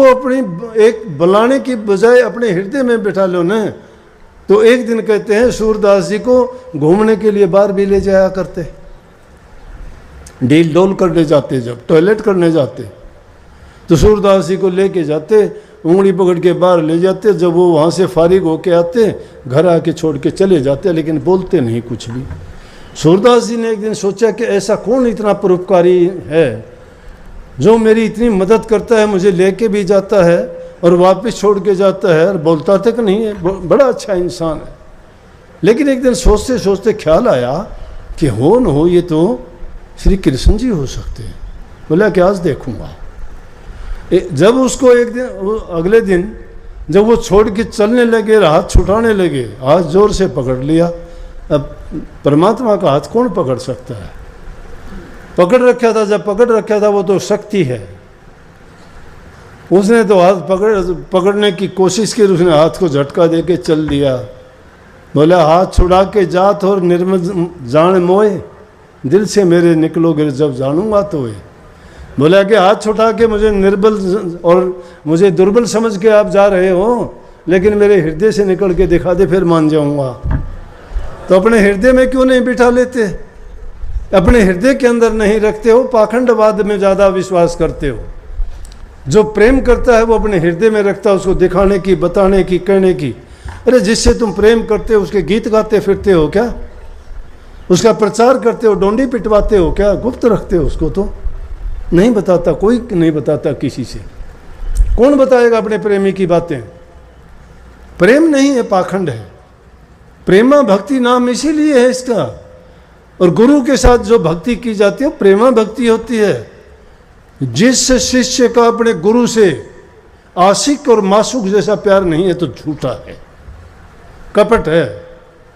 उसको अपनी एक बुलाने की बजाय अपने हृदय में बिठा लो ना। तो एक दिन कहते हैं सूरदास जी को घूमने के लिए बाहर भी ले जाया करते, डील डोल करने जाते, जब टॉयलेट करने जाते तो सूरदास जी को लेके जाते, उंगली पकड़ के बाहर ले जाते। जब वो वहाँ से फारिग होके आते, घर आके छोड़ के चले जाते, लेकिन बोलते नहीं कुछ भी। सूरदास जी ने एक दिन सोचा कि ऐसा कौन इतना परोपकारी है जो मेरी इतनी मदद करता है, मुझे लेके भी जाता है और वापस छोड़ के जाता है और बोलता तक नहीं है, बड़ा अच्छा इंसान है। लेकिन एक दिन सोचते सोचते ख्याल आया कि हो न हो ये तो श्री कृष्ण जी हो सकते हैं। बोला कि आज देखूंगा। जब उसको एक दिन अगले दिन जब वो छोड़ के चलने लगे, हाथ छुटाने लगे, हाथ जोर से पकड़ लिया। अब परमात्मा का हाथ कौन पकड़ सकता है? पकड़ रखा था, जब पकड़ रखा था वो तो शक्ति है। उसने तो हाथ पकड़ने की कोशिश की, उसने हाथ को झटका दे के चल दिया। बोला हाथ छुड़ा के जात और निर्मल जान मोए, दिल से मेरे निकलोगे जब जानूंगा तो ये। बोला कि हाथ छुटा के मुझे निर्बल और मुझे दुर्बल समझ के आप जा रहे हो, लेकिन मेरे हृदय से निकल के दिखा दे, फिर मान जाऊंगा। तो अपने हृदय में क्यों नहीं बिठा लेते? अपने हृदय के अंदर नहीं रखते हो, पाखंडवाद में ज़्यादा विश्वास करते हो। जो प्रेम करता है वो अपने हृदय में रखता है, उसको दिखाने की, बताने की, कहने की। अरे जिससे तुम प्रेम करते हो उसके गीत गाते फिरते हो क्या? उसका प्रचार करते हो, डोंडी पिटवाते हो क्या? गुप्त रखते हो उसको? तो नहीं बताता, कोई नहीं बताता किसी से। कौन बताएगा अपने प्रेमी की बातें? प्रेम नहीं है, पाखंड है। प्रेमा भक्ति नाम इसीलिए है इसका। और गुरु के साथ जो भक्ति की जाती है प्रेमा भक्ति होती है। जिस शिष्य का अपने गुरु से आशिक और मासूक जैसा प्यार नहीं है तो झूठा है, कपट है,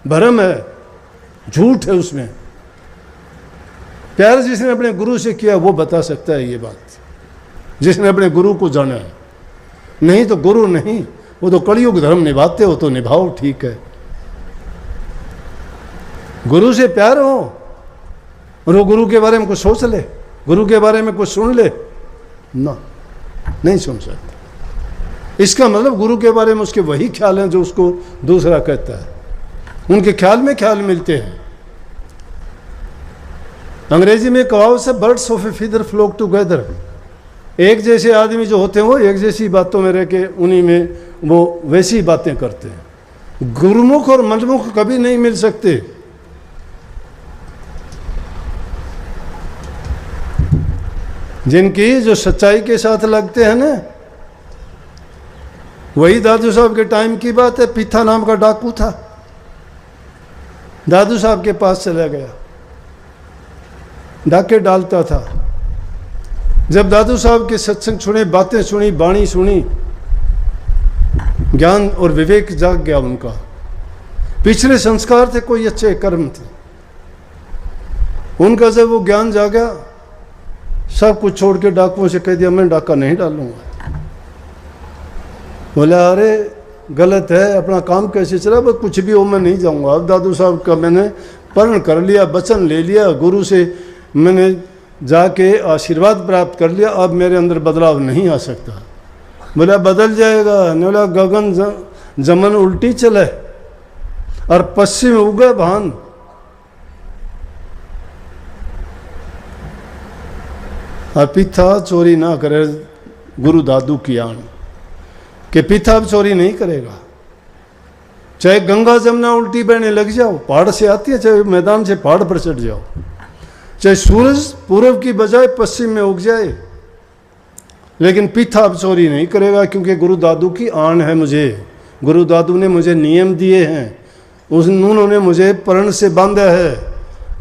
भ्रम है, झूठ है उसमें। प्यार जिसने अपने गुरु से किया वो बता सकता है ये बात, जिसने अपने गुरु को जाना है। नहीं तो गुरु नहीं, वो तो कलयुग धर्म निभाते हो तो निभाओ, ठीक है। गुरु से प्यार हो और वो गुरु के बारे में कुछ सोच ले, गुरु के बारे में कुछ सुन ले ना, नहीं सुन सकते। इसका मतलब गुरु के बारे में उसके वही ख्याल हैं जो उसको दूसरा कहता है। उनके ख्याल में ख्याल मिलते हैं। अंग्रेजी में कहावत है, birds of a feather flock together. एक जैसे आदमी जो होते हैं वो एक जैसी बातों में रह के उन्हीं में वो वैसी बातें करते हैं। गुरुमुख और मनमुख कभी नहीं मिल सकते। जिनकी जो सच्चाई के साथ लगते हैं ना, वही दादू साहब के टाइम की बात है। पीथा नाम का डाकू था, दादू साहब के पास चला गया, डाके डालता था। जब दादू साहब के सत्संग सुने, बातें सुनी, वाणी सुनी, ज्ञान और विवेक जाग गया उनका। पिछले संस्कार थे, कोई अच्छे कर्म थे उनका। जब वो ज्ञान जागा, सब कुछ छोड़ के डाकुओं से कह दिया मैं डाका नहीं डालूंगा। बोला अरे गलत है, अपना काम कैसे चला? बस कुछ भी हो, मैं नहीं जाऊंगा। अब दादू साहब का मैंने प्रण कर लिया, वचन ले लिया, गुरु से मैंने जाके आशीर्वाद प्राप्त कर लिया, अब मेरे अंदर बदलाव नहीं आ सकता। बोला बदल जाएगा। बोला गगन जमन उल्टी चले और पश्चिम उगे भान। और पिता चोरी ना करे, गुरु दादू की आन कि पिता अब चोरी नहीं करेगा। चाहे गंगा जमुना उल्टी बहने लग जाओ, पहाड़ से आती है, चाहे मैदान से पहाड़ पर चढ़ जाओ, चाहे सूरज पूर्व की बजाय पश्चिम में उग जाए, लेकिन पिता अब चोरी नहीं करेगा, क्योंकि गुरु दादू की आन है मुझे। गुरु दादू ने मुझे नियम दिए हैं, उन्होंने मुझे प्रण से बांधा है।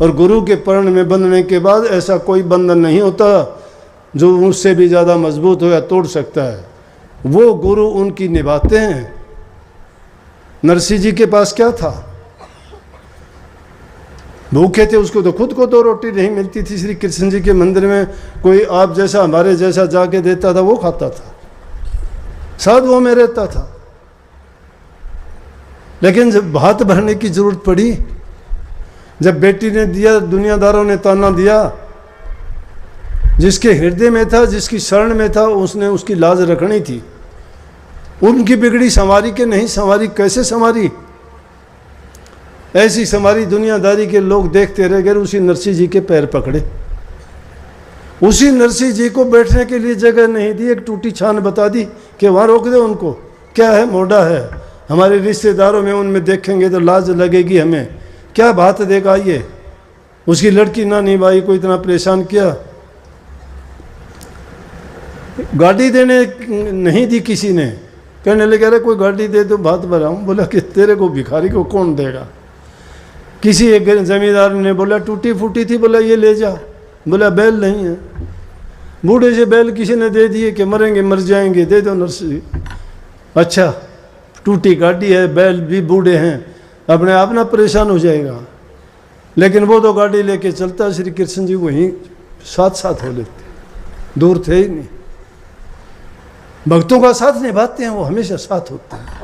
और गुरु के प्रण में बंधने के बाद ऐसा कोई बंधन नहीं होता जो उससे भी ज़्यादा मजबूत हो या तोड़ सकता है। वो गुरु उनकी निभाते हैं। नरसिंह जी के पास क्या था? भूखे थे, उसको तो खुद को 2 रोटी नहीं मिलती थी। श्री कृष्ण जी के मंदिर में कोई आप जैसा हमारे जैसा जाके देता था, वो खाता था, साधुओं में रहता था। लेकिन जब हाथ भरने की जरूरत पड़ी, जब बेटी ने दिया, दुनियादारों ने ताना दिया, जिसके हृदय में था, जिसकी शरण में था, उसने उसकी लाज रखनी थी। उनकी बिगड़ी संवारी के नहीं संवारी, कैसे संवारी? ऐसी संवारी दुनियादारी के लोग देखते रह गए। उसी नरसिंह जी के पैर पकड़े, उसी नरसिंह जी को बैठने के लिए जगह नहीं दी, एक टूटी छान बता दी कि वहाँ रोक दे उनको। क्या है, मोटा है, हमारे रिश्तेदारों में उनमें देखेंगे तो लाज लगेगी हमें, क्या बात देगा ये। उसकी लड़की ना निभाई को इतना परेशान किया, गाड़ी देने नहीं दी किसी ने। कहने लगे अरे कोई गाड़ी दे तो बात बढ़ाऊँ। बोला कि तेरे को भिखारी को कौन देगा। किसी एक जमींदार ने बोला टूटी फूटी थी, बोला ये ले जा। बोला बैल नहीं है। बूढ़े से बैल किसी ने दे दिए कि मरेंगे मर जाएंगे, दे दो नरसिंह। अच्छा टूटी गाड़ी है, बैल भी बूढ़े हैं, अपने आप ना परेशान हो जाएगा। लेकिन वो तो गाड़ी लेके चलता, श्री कृष्ण जी वहीं साथ साथ हो लेते, दूर थे ही नहीं। भक्तों का साथ निभाते हैं, वो हमेशा साथ होते हैं।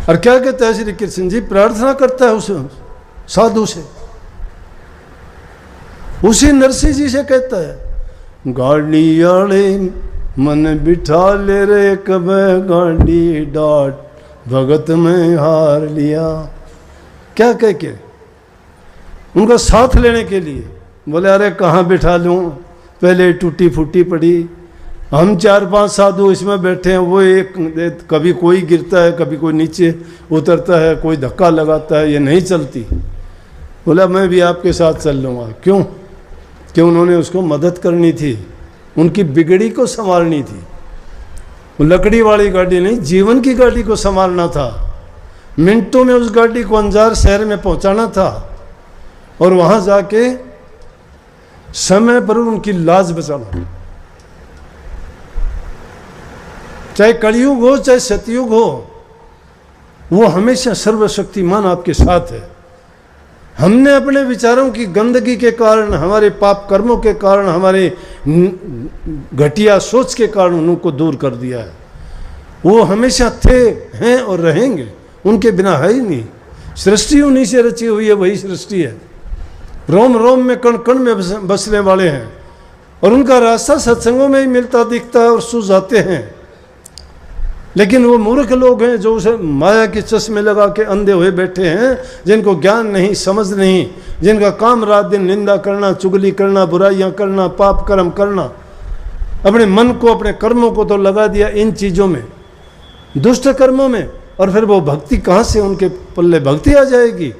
और क्या कहता है श्री कृष्ण जी, प्रार्थना करता है उस साधु से, उसी नरसिंह जी से कहता है गाड़ी आले मन बिठा ले रे, कब गाड़ी डाट भगत में हार लिया। क्या कह के उनका साथ लेने के लिए बोले अरे कहाँ बिठा लूँ, पहले टूटी फूटी पड़ी, हम 4-5 साधु इसमें बैठे हैं, वो एक कभी कोई गिरता है, कभी कोई नीचे उतरता है, कोई धक्का लगाता है, ये नहीं चलती। बोला मैं भी आपके साथ चल लूँगा। क्यों? कि उन्होंने उसको मदद करनी थी, उनकी बिगड़ी को संभालनी थी। वो लकड़ी वाली गाड़ी नहीं, जीवन की गाड़ी को संभालना था। मिनटों में उस गाड़ी को अंजार शहर में पहुंचाना था और वहां जाके समय पर उनकी लाज बचाना। चाहे कलयुग हो चाहे सतयुग हो, वो हमेशा सर्वशक्तिमान आपके साथ है। हमने अपने विचारों की गंदगी के कारण, हमारे पाप कर्मों के कारण, हमारे घटिया सोच के कारण उनको दूर कर दिया है। वो हमेशा थे, हैं और रहेंगे, उनके बिना है ही नहीं। सृष्टि उन्हीं से रची हुई है, वही सृष्टि है। रोम रोम में कण कण में बसने वाले हैं और उनका रास्ता सत्संगों में ही मिलता दिखता है और सुझाते हैं। लेकिन वो मूर्ख लोग हैं जो उसे माया के चश्मे लगा के अंधे हुए बैठे हैं, जिनको ज्ञान नहीं, समझ नहीं, जिनका काम रात दिन निंदा करना, चुगली करना, बुराइयां करना, पाप कर्म करना। अपने मन को, अपने कर्मों को तो लगा दिया इन चीज़ों में, दुष्ट कर्मों में, और फिर वो भक्ति कहाँ से उनके पल्ले भक्ति आ जाएगी?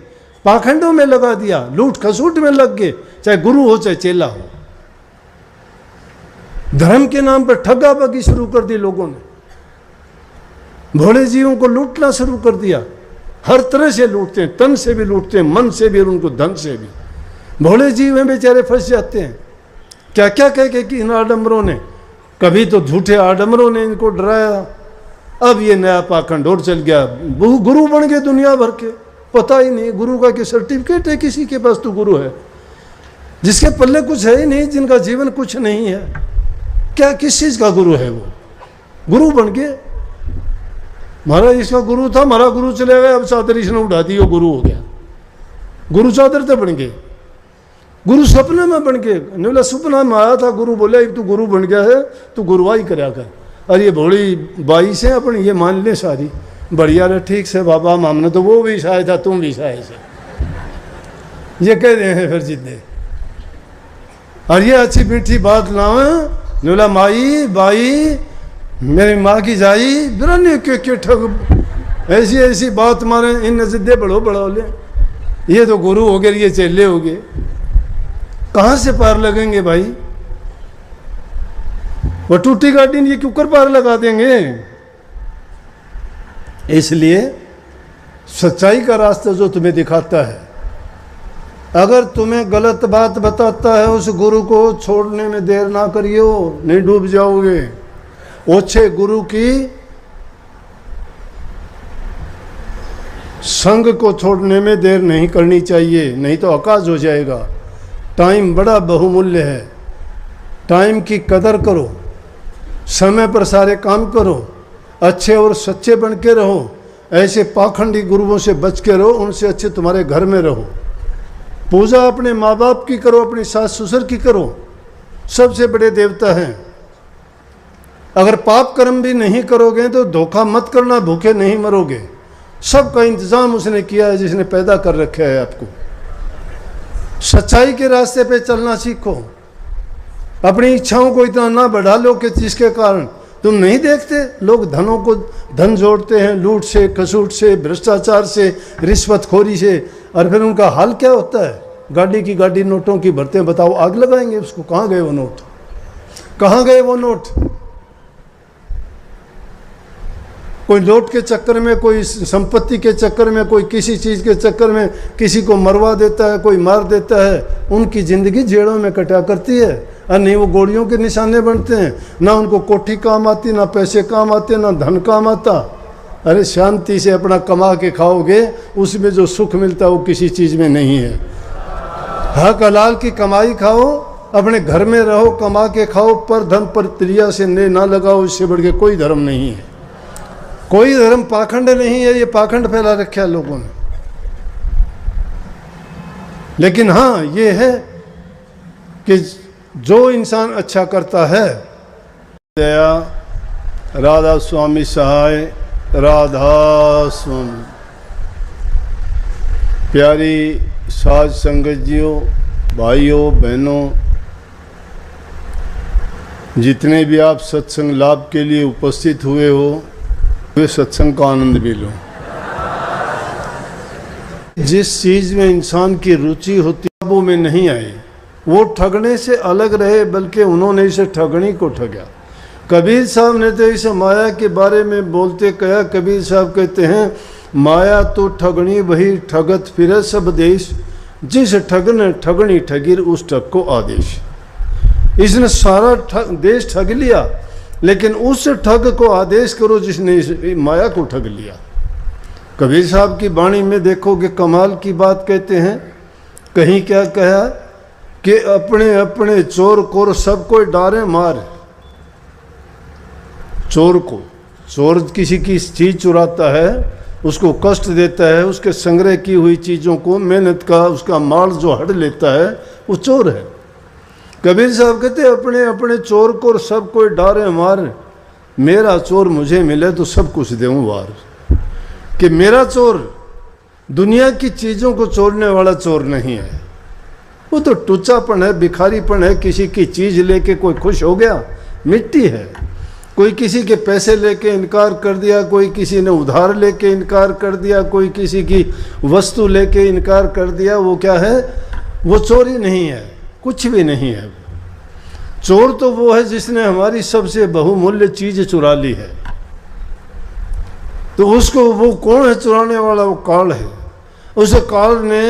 पाखंडों में लगा दिया, लूट खसूट में लग गए, चाहे गुरु हो चाहे चेला हो। धर्म के नाम पर ठगाबगी शुरू कर दी लोगों ने, भोले जीवों को लूटना शुरू कर दिया। हर तरह से लूटते हैं, तन से भी लूटते हैं, मन से भी और उनको धन से भी। भोले जीव हैं बेचारे, फंस जाते हैं। क्या क्या कह के कि इन आडम्बरों ने, कभी तो झूठे आडम्बरों ने इनको डराया, अब ये नया पाखंड और चल गया। गुरु बन गए दुनिया भर के, पता ही नहीं गुरु का कि सर्टिफिकेट है किसी के पास तो गुरु है, जिसके पल्ले कुछ है ही नहीं, जिनका जीवन कुछ नहीं है, क्या किस चीज़ का गुरु है? वो गुरु बन गए। महाराज इसका गुरु था, हमारा गुरु चले गए, अब चादर इसने उठा दी, वो गुरु हो गया। गुरु चादर तो बन गए, गुरु सपने में बन गए। नहीं बोला सपना में आया था गुरु, बोले तू गुरु बन गया है, तू गुरुवाई करया कर। अरे ये भोली बाई से अपनी ये मान ले सारी, बढ़िया रे, ठीक से बाबा, हमने तो वो भी शायद था, तुम भी शायद से, ये कह रहे हैं फिर जितने। और ये अच्छी मीठी बात लाओ, बोला माई बाई मेरी माँ की जाई बिरानी के ठग, ऐसी ऐसी बात मारे, इन जिद्दे बढ़ो बढ़ो ले, ये तो गुरु हो गए, ये चेले हो गए। कहाँ से पार लगेंगे भाई? वो टूटी गाड़ी ये क्यों कर पार लगा देंगे? इसलिए सच्चाई का रास्ता जो तुम्हें दिखाता है, अगर तुम्हें गलत बात बताता है, उस गुरु को छोड़ने में देर ना करियो, नहीं डूब जाओगे। ओछे गुरु की संग को छोड़ने में देर नहीं करनी चाहिए, नहीं तो अकाज हो जाएगा। टाइम बड़ा बहुमूल्य है, टाइम की कदर करो, समय पर सारे काम करो, अच्छे और सच्चे बन के रहो। ऐसे पाखंडी गुरुओं से बच के रहो, उनसे अच्छे तुम्हारे घर में रहो। पूजा अपने माँ बाप की करो, अपनी सास ससुर की करो, सबसे बड़े देवता हैं। अगर पाप कर्म भी नहीं करोगे तो धोखा मत करना, भूखे नहीं मरोगे। सबका इंतजाम उसने किया है जिसने पैदा कर रखा है आपको। सच्चाई के रास्ते पे चलना सीखो, अपनी इच्छाओं को इतना ना बढ़ा लो कि जिसके कारण तुम नहीं देखते लोग धनों को धन जोड़ते हैं लूट से, कसूट से, भ्रष्टाचार से, रिश्वतखोरी से, और फिर उनका हाल क्या होता है? गाड़ी की गाड़ी नोटों की भरते हैं, बताओ आग लगाएंगे उसको। कहाँ गए वो नोट? कहाँ गए वो नोट? कोई नोट के चक्कर में, कोई संपत्ति के चक्कर में, कोई किसी चीज़ के चक्कर में किसी को मरवा देता है, कोई मार देता है। उनकी ज़िंदगी जेड़ों में कटा करती है, और नहीं वो गोलियों के निशाने बनते हैं। ना उनको कोठी काम आती, ना पैसे काम आते, ना धन काम आता। अरे शांति से अपना कमा के खाओगे, उसमें जो सुख मिलता है वो किसी चीज़ में नहीं है। हक हलाल की कमाई खाओ, अपने घर में रहो, कमा के खाओ, पर धन पर त्रिया से ने ना लगाओ। इससे बढ़ के कोई धर्म नहीं है, कोई धर्म पाखंड नहीं है। ये पाखंड फैला रखा है लोगों ने। लेकिन हाँ ये है कि जो इंसान अच्छा करता है, दया राधा स्वामी सहाय, राधा स्वामी। प्यारी साध संगत जियों, भाइयों बहनों, जितने भी आप सत्संग लाभ के लिए उपस्थित हुए हो, वे सत्संग का आनंद भी लो। जिस चीज़ में इंसान की रुचि होती है वो में नहीं आए, वो ठगने से अलग रहे, बल्कि उन्होंने इसे ठगनी को ठगा। कबीर साहब ने तो इस माया के बारे में बोलते कहा, कबीर साहब कहते हैं, माया तो ठगनी वही ठगत फिरे सब देश, जिस ठग ने ठगनी ठगिर उस ठग को आदेश। इसने सारा देश ठग लिया, लेकिन उस ठग को आदेश करो जिसने माया को ठग लिया। कबीर साहब की वाणी में देखोगे कमाल की बात कहते हैं। कहीं क्या कहा कि अपने अपने चोर को सबको डारे मार। चोर को, चोर किसी की चीज़ चुराता है, उसको कष्ट देता है, उसके संग्रह की हुई चीज़ों को, मेहनत का उसका माल जो हड़ लेता है, वो चोर है। कबीर साहब कहते अपने अपने चोर को सब कोई डारे मार, मेरा चोर मुझे मिले तो सब कुछ देऊं वार। कि मेरा चोर दुनिया की चीज़ों को चोरने वाला चोर नहीं है, वो तो टुच्चापन है, भिखारीपन है। किसी की चीज़ लेके कोई खुश हो गया, मिट्टी है। कोई किसी के पैसे लेके इनकार कर दिया, कोई किसी ने उधार लेके इनकार कर दिया, कोई किसी की वस्तु लेके इनकार कर दिया, वो क्या है? वो चोरी नहीं है, कुछ भी नहीं है। चोर तो वो है जिसने हमारी सबसे बहुमूल्य चीज चुरा ली है। तो उसको, वो कौन है चुराने वाला? वो काल है। उस काल ने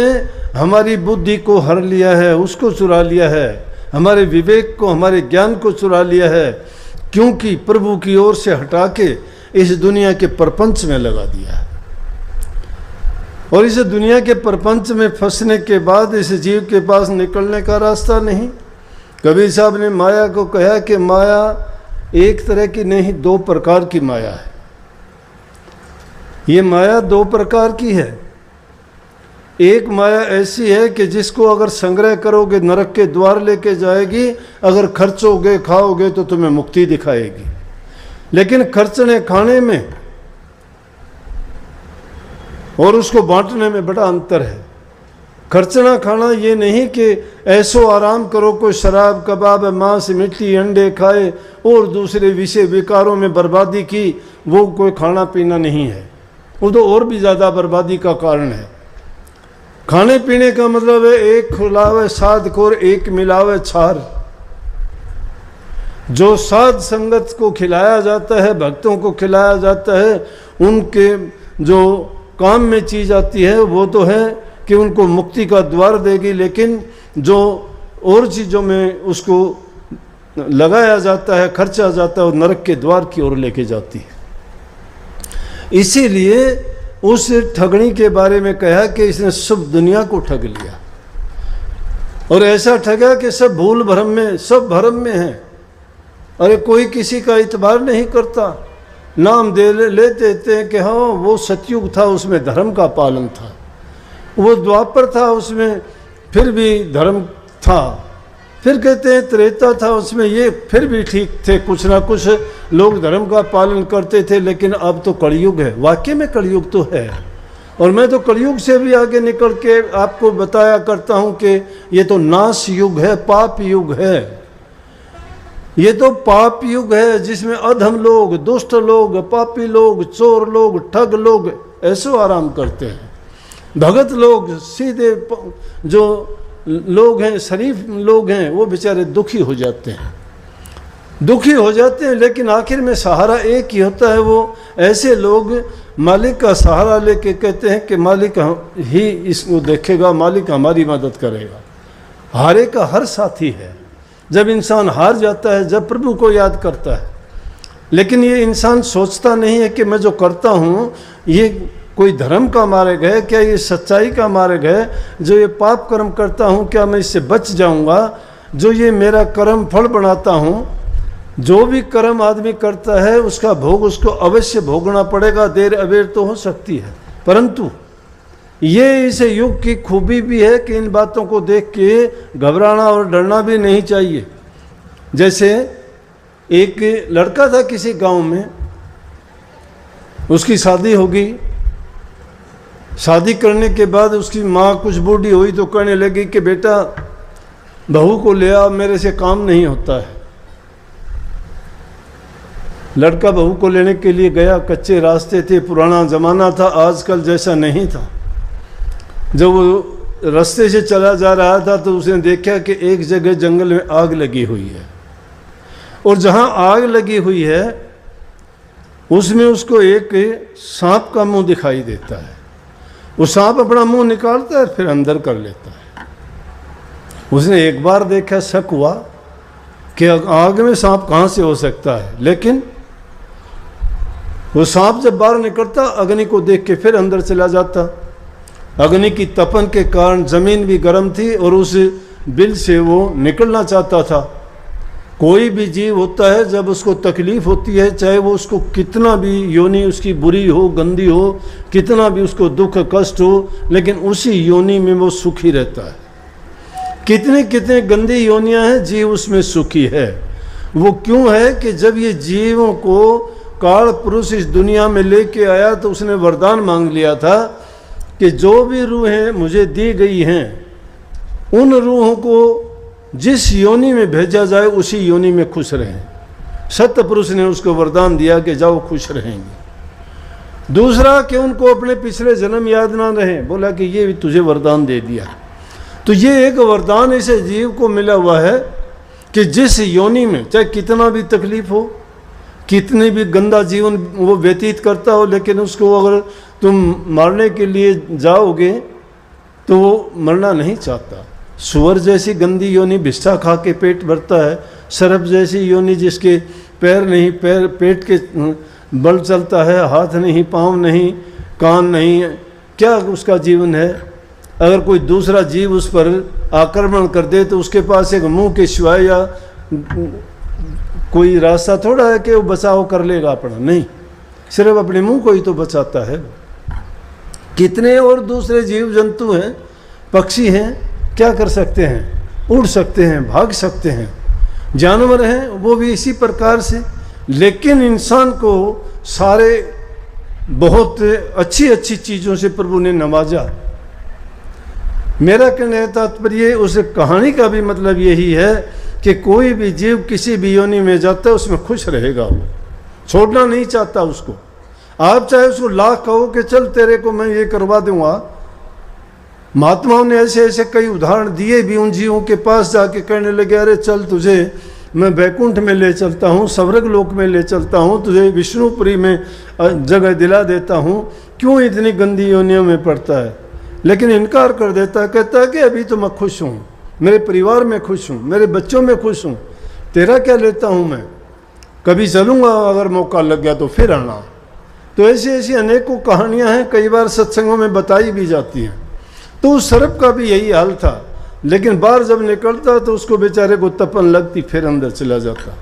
हमारी बुद्धि को हर लिया है, उसको चुरा लिया है, हमारे विवेक को, हमारे ज्ञान को चुरा लिया है, क्योंकि प्रभु की ओर से हटा के इस दुनिया के प्रपंच में लगा दिया है। और इस दुनिया के प्रपंच में फंसने के बाद इस जीव के पास निकलने का रास्ता नहीं। कबीर साहब ने माया को कहा कि माया एक तरह की नहीं, दो प्रकार की माया है। ये माया दो प्रकार की है। एक माया ऐसी है कि जिसको अगर संग्रह करोगे नरक के द्वार लेके जाएगी, अगर खर्चोगे खाओगे तो तुम्हें मुक्ति दिखाएगी। लेकिन खर्चने खाने में और उसको बांटने में बड़ा अंतर है। खर्चना खाना ये नहीं कि ऐसो आराम करो, कोई शराब कबाब मांस मिट्टी अंडे खाए और दूसरे विषय विकारों में बर्बादी की, वो कोई खाना पीना नहीं है। वो तो और भी ज़्यादा बर्बादी का कारण है। खाने पीने का मतलब है एक खुलावे साध खोर, एक मिलावे छार। जो साध संगत को खिलाया जाता है, भक्तों को खिलाया जाता है, उनके जो काम में चीज आती है वो तो है कि उनको मुक्ति का द्वार देगी, लेकिन जो और चीज़ों में उसको लगाया जाता है, खर्चा जाता है, वो नरक के द्वार की ओर लेके जाती है। इसीलिए उस ठगनी के बारे में कहा कि इसने सब दुनिया को ठग लिया, और ऐसा ठगा कि सब भूल भरम में, सब भरम में है। अरे कोई किसी का इतबार नहीं करता, नाम ले देते हैं कि हाँ वो सतयुग था, उसमें धर्म का पालन था, वो द्वापर था, उसमें फिर भी धर्म था। फिर कहते हैं त्रेता था, उसमें ये फिर भी ठीक थे, कुछ ना कुछ लोग धर्म का पालन करते थे। लेकिन अब तो कलयुग है, वाकई में कलयुग तो है। और मैं तो कलयुग से भी आगे निकल के आपको बताया करता हूँ कि ये तो नाश युग है, पाप युग है। ये तो पाप युग है जिसमें अधम लोग, दुष्ट लोग, पापी लोग, चोर लोग, ठग लोग ऐसो आराम करते हैं। भगत लोग, सीधे जो लोग हैं, शरीफ लोग हैं, वो बेचारे दुखी हो जाते हैं, दुखी हो जाते हैं। लेकिन आखिर में सहारा एक ही होता है। वो ऐसे लोग मालिक का सहारा लेके कहते हैं कि मालिक ही इसको देखेगा, मालिक हमारी मदद करेगा। हारे का हर साथी है। जब इंसान हार जाता है, जब प्रभु को याद करता है। लेकिन ये इंसान सोचता नहीं है कि मैं जो करता हूँ ये कोई धर्म का मार्ग है क्या, ये सच्चाई का मार्ग है। जो ये पाप कर्म करता हूँ क्या मैं इससे बच जाऊँगा? जो ये मेरा कर्म फल बनाता हूँ, जो भी कर्म आदमी करता है उसका भोग उसको अवश्य भोगना पड़ेगा, देर अबेर तो हो सकती है। परंतु ये इस युग की खूबी भी है कि इन बातों को देख के घबराना और डरना भी नहीं चाहिए। जैसे एक लड़का था किसी गांव में, उसकी शादी होगी। शादी करने के बाद उसकी माँ कुछ बूढ़ी हुई तो कहने लगी कि बेटा बहू को ले आ, मेरे से काम नहीं होता है। लड़का बहू को लेने के लिए गया। कच्चे रास्ते थे, पुराना ज़माना था, आजकल जैसा नहीं था। जब वो रास्ते से चला जा रहा था तो उसने देखा कि एक जगह जंगल में आग लगी हुई है, और जहाँ आग लगी हुई है उसमें उसको एक सांप का मुंह दिखाई देता है। वो सांप अपना मुंह निकालता है फिर अंदर कर लेता है। उसने एक बार देखा, शक हुआ कि आग में सांप कहाँ से हो सकता है। लेकिन वो सांप जब बाहर निकलता, अग्नि को देख के फिर अंदर चला जाता। अग्नि की तपन के कारण जमीन भी गर्म थी और उस बिल से वो निकलना चाहता था। कोई भी जीव होता है जब उसको तकलीफ होती है, चाहे वो उसको कितना भी योनि उसकी बुरी हो, गंदी हो, कितना भी उसको दुख कष्ट हो, लेकिन उसी योनि में वो सुखी रहता है। कितने कितने गंदी योनियां हैं, जीव उसमें सुखी है। वो क्यों है कि जब ये जीवों को काल पुरुष इस दुनिया में लेके आया तो उसने वरदान मांग लिया था कि जो भी रूहें मुझे दी गई हैं उन रूहों को जिस योनि में भेजा जाए उसी योनि में खुश रहें। सत्य पुरुष ने उसको वरदान दिया कि जाओ खुश रहेंगे। दूसरा कि उनको अपने पिछले जन्म याद ना रहे, बोला कि ये भी तुझे वरदान दे दिया। तो ये एक वरदान ऐसे जीव को मिला हुआ है कि जिस योनि में चाहे कितना भी तकलीफ हो, कितनी भी गंदा जीवन वो व्यतीत करता हो, लेकिन उसको अगर तुम मारने के लिए जाओगे तो वो मरना नहीं चाहता। सुअर जैसी गंदी योनि भिष्ठा खा के पेट भरता है, सर्प जैसी योनि जिसके पैर नहीं, पेट के बल चलता है, हाथ नहीं, पाँव नहीं, कान नहीं, क्या उसका जीवन है। अगर कोई दूसरा जीव उस पर आक्रमण कर दे तो उसके पास एक मुंह के सिवाय या कोई रास्ता थोड़ा है कि वो बचाव कर लेगा अपना, नहीं, सिर्फ अपने मुंह को ही तो बचाता है। कितने और दूसरे जीव जंतु हैं, पक्षी हैं, क्या कर सकते हैं? उड़ सकते हैं, भाग सकते हैं, जानवर हैं वो भी इसी प्रकार से। लेकिन इंसान को सारे बहुत अच्छी अच्छी चीज़ों से प्रभु ने नवाजा। मेरा कहने का तात्पर्य उस कहानी का भी मतलब यही है कि कोई भी जीव किसी भी योनि में जाता है उसमें खुश रहेगा, वो छोड़ना नहीं चाहता उसको। आप चाहे उसको लाख कहो कि चल तेरे को मैं ये करवा दूंगा। महात्माओं ने ऐसे ऐसे कई उदाहरण दिए भी, उन जीवों के पास जाके कहने लगे अरे चल तुझे मैं बैकुंठ में ले चलता हूँ, स्वर्ग लोक में ले चलता हूँ, तुझे विष्णुपुरी में जगह दिला देता हूँ, क्यों इतनी गंदी योनियों में पड़ता है? लेकिन इनकार कर देता है, कहता है कि अभी तो मैं खुश हूँ, मेरे परिवार में खुश हूँ, मेरे बच्चों में खुश हूँ, तेरा क्या लेता हूँ मैं, कभी चलूँगा अगर मौका लग गया तो फिर आना। तो ऐसी ऐसी अनेकों कहानियाँ हैं, कई बार सत्संगों में बताई भी जाती हैं। तो उस सर्प का भी यही हाल था, लेकिन बाहर जब निकलता तो उसको बेचारे को तपन लगती, फिर अंदर चला जाता।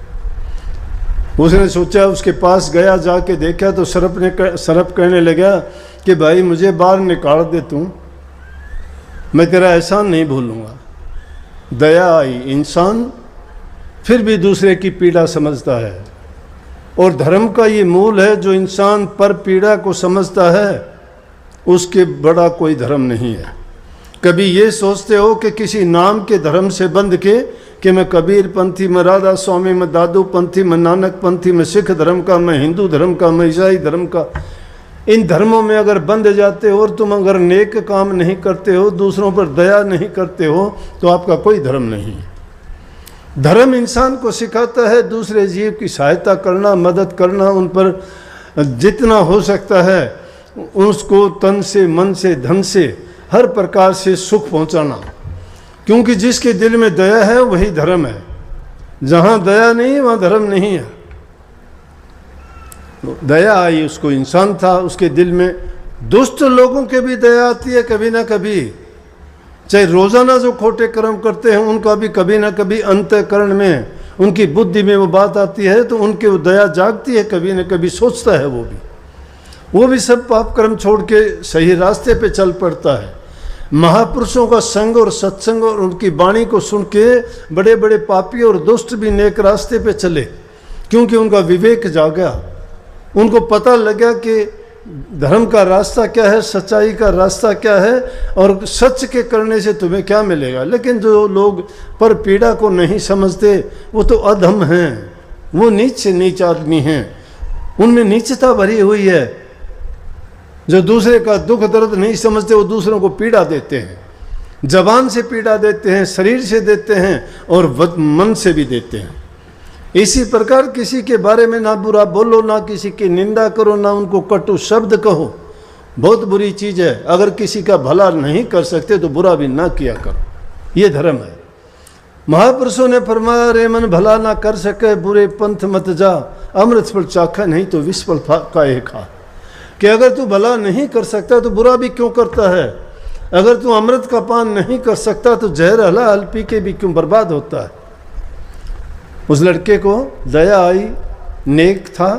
उसने सोचा, उसके पास गया, जाके देखा तो सर्प कहने लगा कि भाई मुझे बाहर निकाल दे तू, मैं तेरा एहसान नहीं भूलूंगा। दया आई, इंसान फिर भी दूसरे की पीड़ा समझता है, और धर्म का ये मूल है, जो इंसान पर पीड़ा को समझता है उसके बड़ा कोई धर्म नहीं है। कभी ये सोचते हो कि किसी नाम के धर्म से बंध के कि मैं कबीर पंथी, मैं राधा स्वामी, मैं दादू पंथी, मैं नानक पंथी, मैं सिख धर्म का, मैं हिंदू धर्म का, मैं ईसाई धर्म का, इन धर्मों में अगर बंध जाते हो और तुम अगर नेक काम नहीं करते हो, दूसरों पर दया नहीं करते हो, तो आपका कोई धर्म नहीं है। धर्म इंसान को सिखाता है दूसरे जीव की सहायता करना, मदद करना, उन पर जितना हो सकता है उसको तन से, मन से, धन से, हर प्रकार से सुख पहुंचाना। क्योंकि जिसके दिल में दया है वही धर्म है। जहाँ दया नहीं है वहाँ धर्म नहीं है। दया आई, उसको इंसान था, उसके दिल में दुष्ट लोगों के भी दया आती है कभी ना कभी। चाहे रोजाना जो खोटे कर्म करते हैं उनका भी कभी ना कभी अंतःकरण में, उनकी बुद्धि में वो बात आती है तो उनकी वो दया जागती है, कभी ना कभी सोचता है वो भी सब पाप कर्म छोड़ के सही रास्ते पे चल पड़ता है। महापुरुषों का संग और सत्संग और उनकी वाणी को सुन के बड़े बड़े पापी और दुष्ट भी नेक रास्ते पे चले, क्योंकि उनका विवेक जागा, उनको पता लगा कि धर्म का रास्ता क्या है, सच्चाई का रास्ता क्या है, और सच के करने से तुम्हें क्या मिलेगा। लेकिन जो लोग पर पीड़ा को नहीं समझते वो तो अधम हैं, वो नीच से नीच आदमी हैं, उनमें नीचता भरी हुई है। जो दूसरे का दुख दर्द नहीं समझते वो दूसरों को पीड़ा देते हैं, जबान से पीड़ा देते हैं, शरीर से देते हैं और मन से भी देते हैं। इसी प्रकार किसी के बारे में ना बुरा बोलो, ना किसी की निंदा करो, ना उनको कटु शब्द कहो, बहुत बुरी चीज़ है। अगर किसी का भला नहीं कर सकते तो बुरा भी ना किया करो, ये धर्म है। महापुरुषों ने फरमाया, रे मन भला ना कर सके बुरे पंथ मत जा, अमृत फल चाखा नहीं तो विष फल काहे खा। कि अगर तू भला नहीं कर सकता तो बुरा भी क्यों करता है, अगर तू अमृत का पान नहीं कर सकता तो जहर हला हल पी के भी क्यों बर्बाद होता है। उस लड़के को दया आई, नेक था,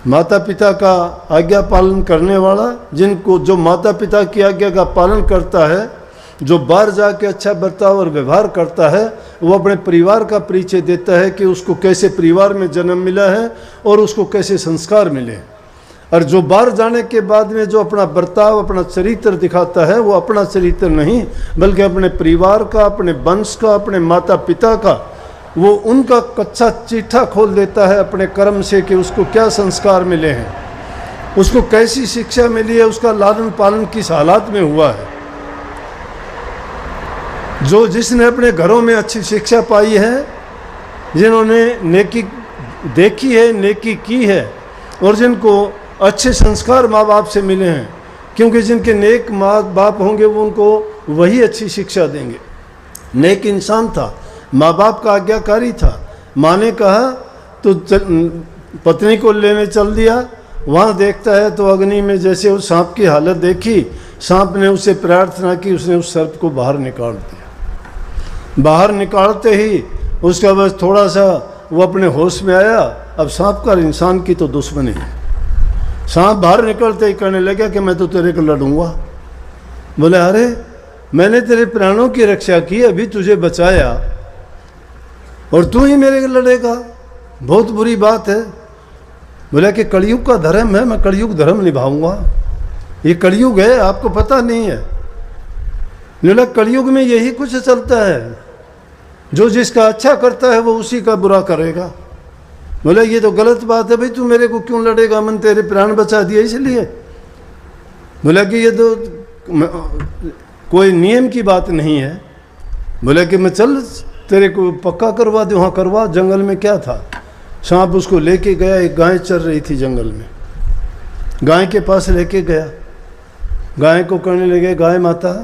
माता पिता का आज्ञा पालन करने वाला, जिनको जो माता पिता की आज्ञा का पालन करता है, जो बाहर जाके अच्छा बर्ताव और व्यवहार करता है, वो अपने परिवार का परिचय देता है कि उसको कैसे परिवार में जन्म मिला है और उसको कैसे संस्कार मिले। और जो बाहर जाने के बाद में जो अपना बर्ताव, अपना चरित्र दिखाता है, वो अपना चरित्र नहीं बल्कि अपने परिवार का, अपने वंश का, अपने माता पिता का, वो उनका कच्चा चिट्ठा खोल देता है अपने कर्म से कि उसको क्या संस्कार मिले हैं, उसको कैसी शिक्षा मिली है, उसका लालन पालन किस हालात में हुआ है। जो जिसने अपने घरों में अच्छी शिक्षा पाई है, जिन्होंने नेकी देखी है, नेकी की है, और जिनको अच्छे संस्कार माँ बाप से मिले हैं, क्योंकि जिनके नेक माँ बाप होंगे वो उनको वही अच्छी शिक्षा देंगे। नेक इंसान था, माँ बाप का आज्ञाकारी था, माँ ने कहा तो पत्नी को लेने चल दिया, वहाँ देखता है तो अग्नि में जैसे उस सांप की हालत देखी, सांप ने उससे प्रार्थना की, उसने उस सर्प को बाहर निकाल दिया। बाहर निकालते ही उसका बस थोड़ा सा वो अपने होश में आया, अब सांप का इंसान की तो दुश्मनी है। सांप बाहर निकलते ही कहने लगा कि मैं तो तेरे को लड़ूंगा। बोले अरे मैंने तेरे प्राणों की रक्षा की, अभी तुझे बचाया और तू ही मेरे को लड़ेगा, बहुत बुरी बात है। बोले कि कलयुग का धर्म है, मैं कलयुग धर्म निभाऊंगा। ये कलयुग है, आपको पता नहीं है। बोला कलयुग में यही कुछ चलता है, जो जिसका अच्छा करता है वो उसी का बुरा करेगा। बोले ये तो गलत बात है भाई, तू मेरे को क्यों लड़ेगा, मैंने तेरे प्राण बचा दिए इसलिए। बोला कि ये तो कोई नियम की बात नहीं है। बोला कि मैं चल तेरे को पक्का करवा दूँ। हाँ करवा। जंगल में क्या था, सांप उसको लेके गया, एक गाय चल रही थी जंगल में, गाय के पास लेके गया। गाय को कहने लगे, गाय माता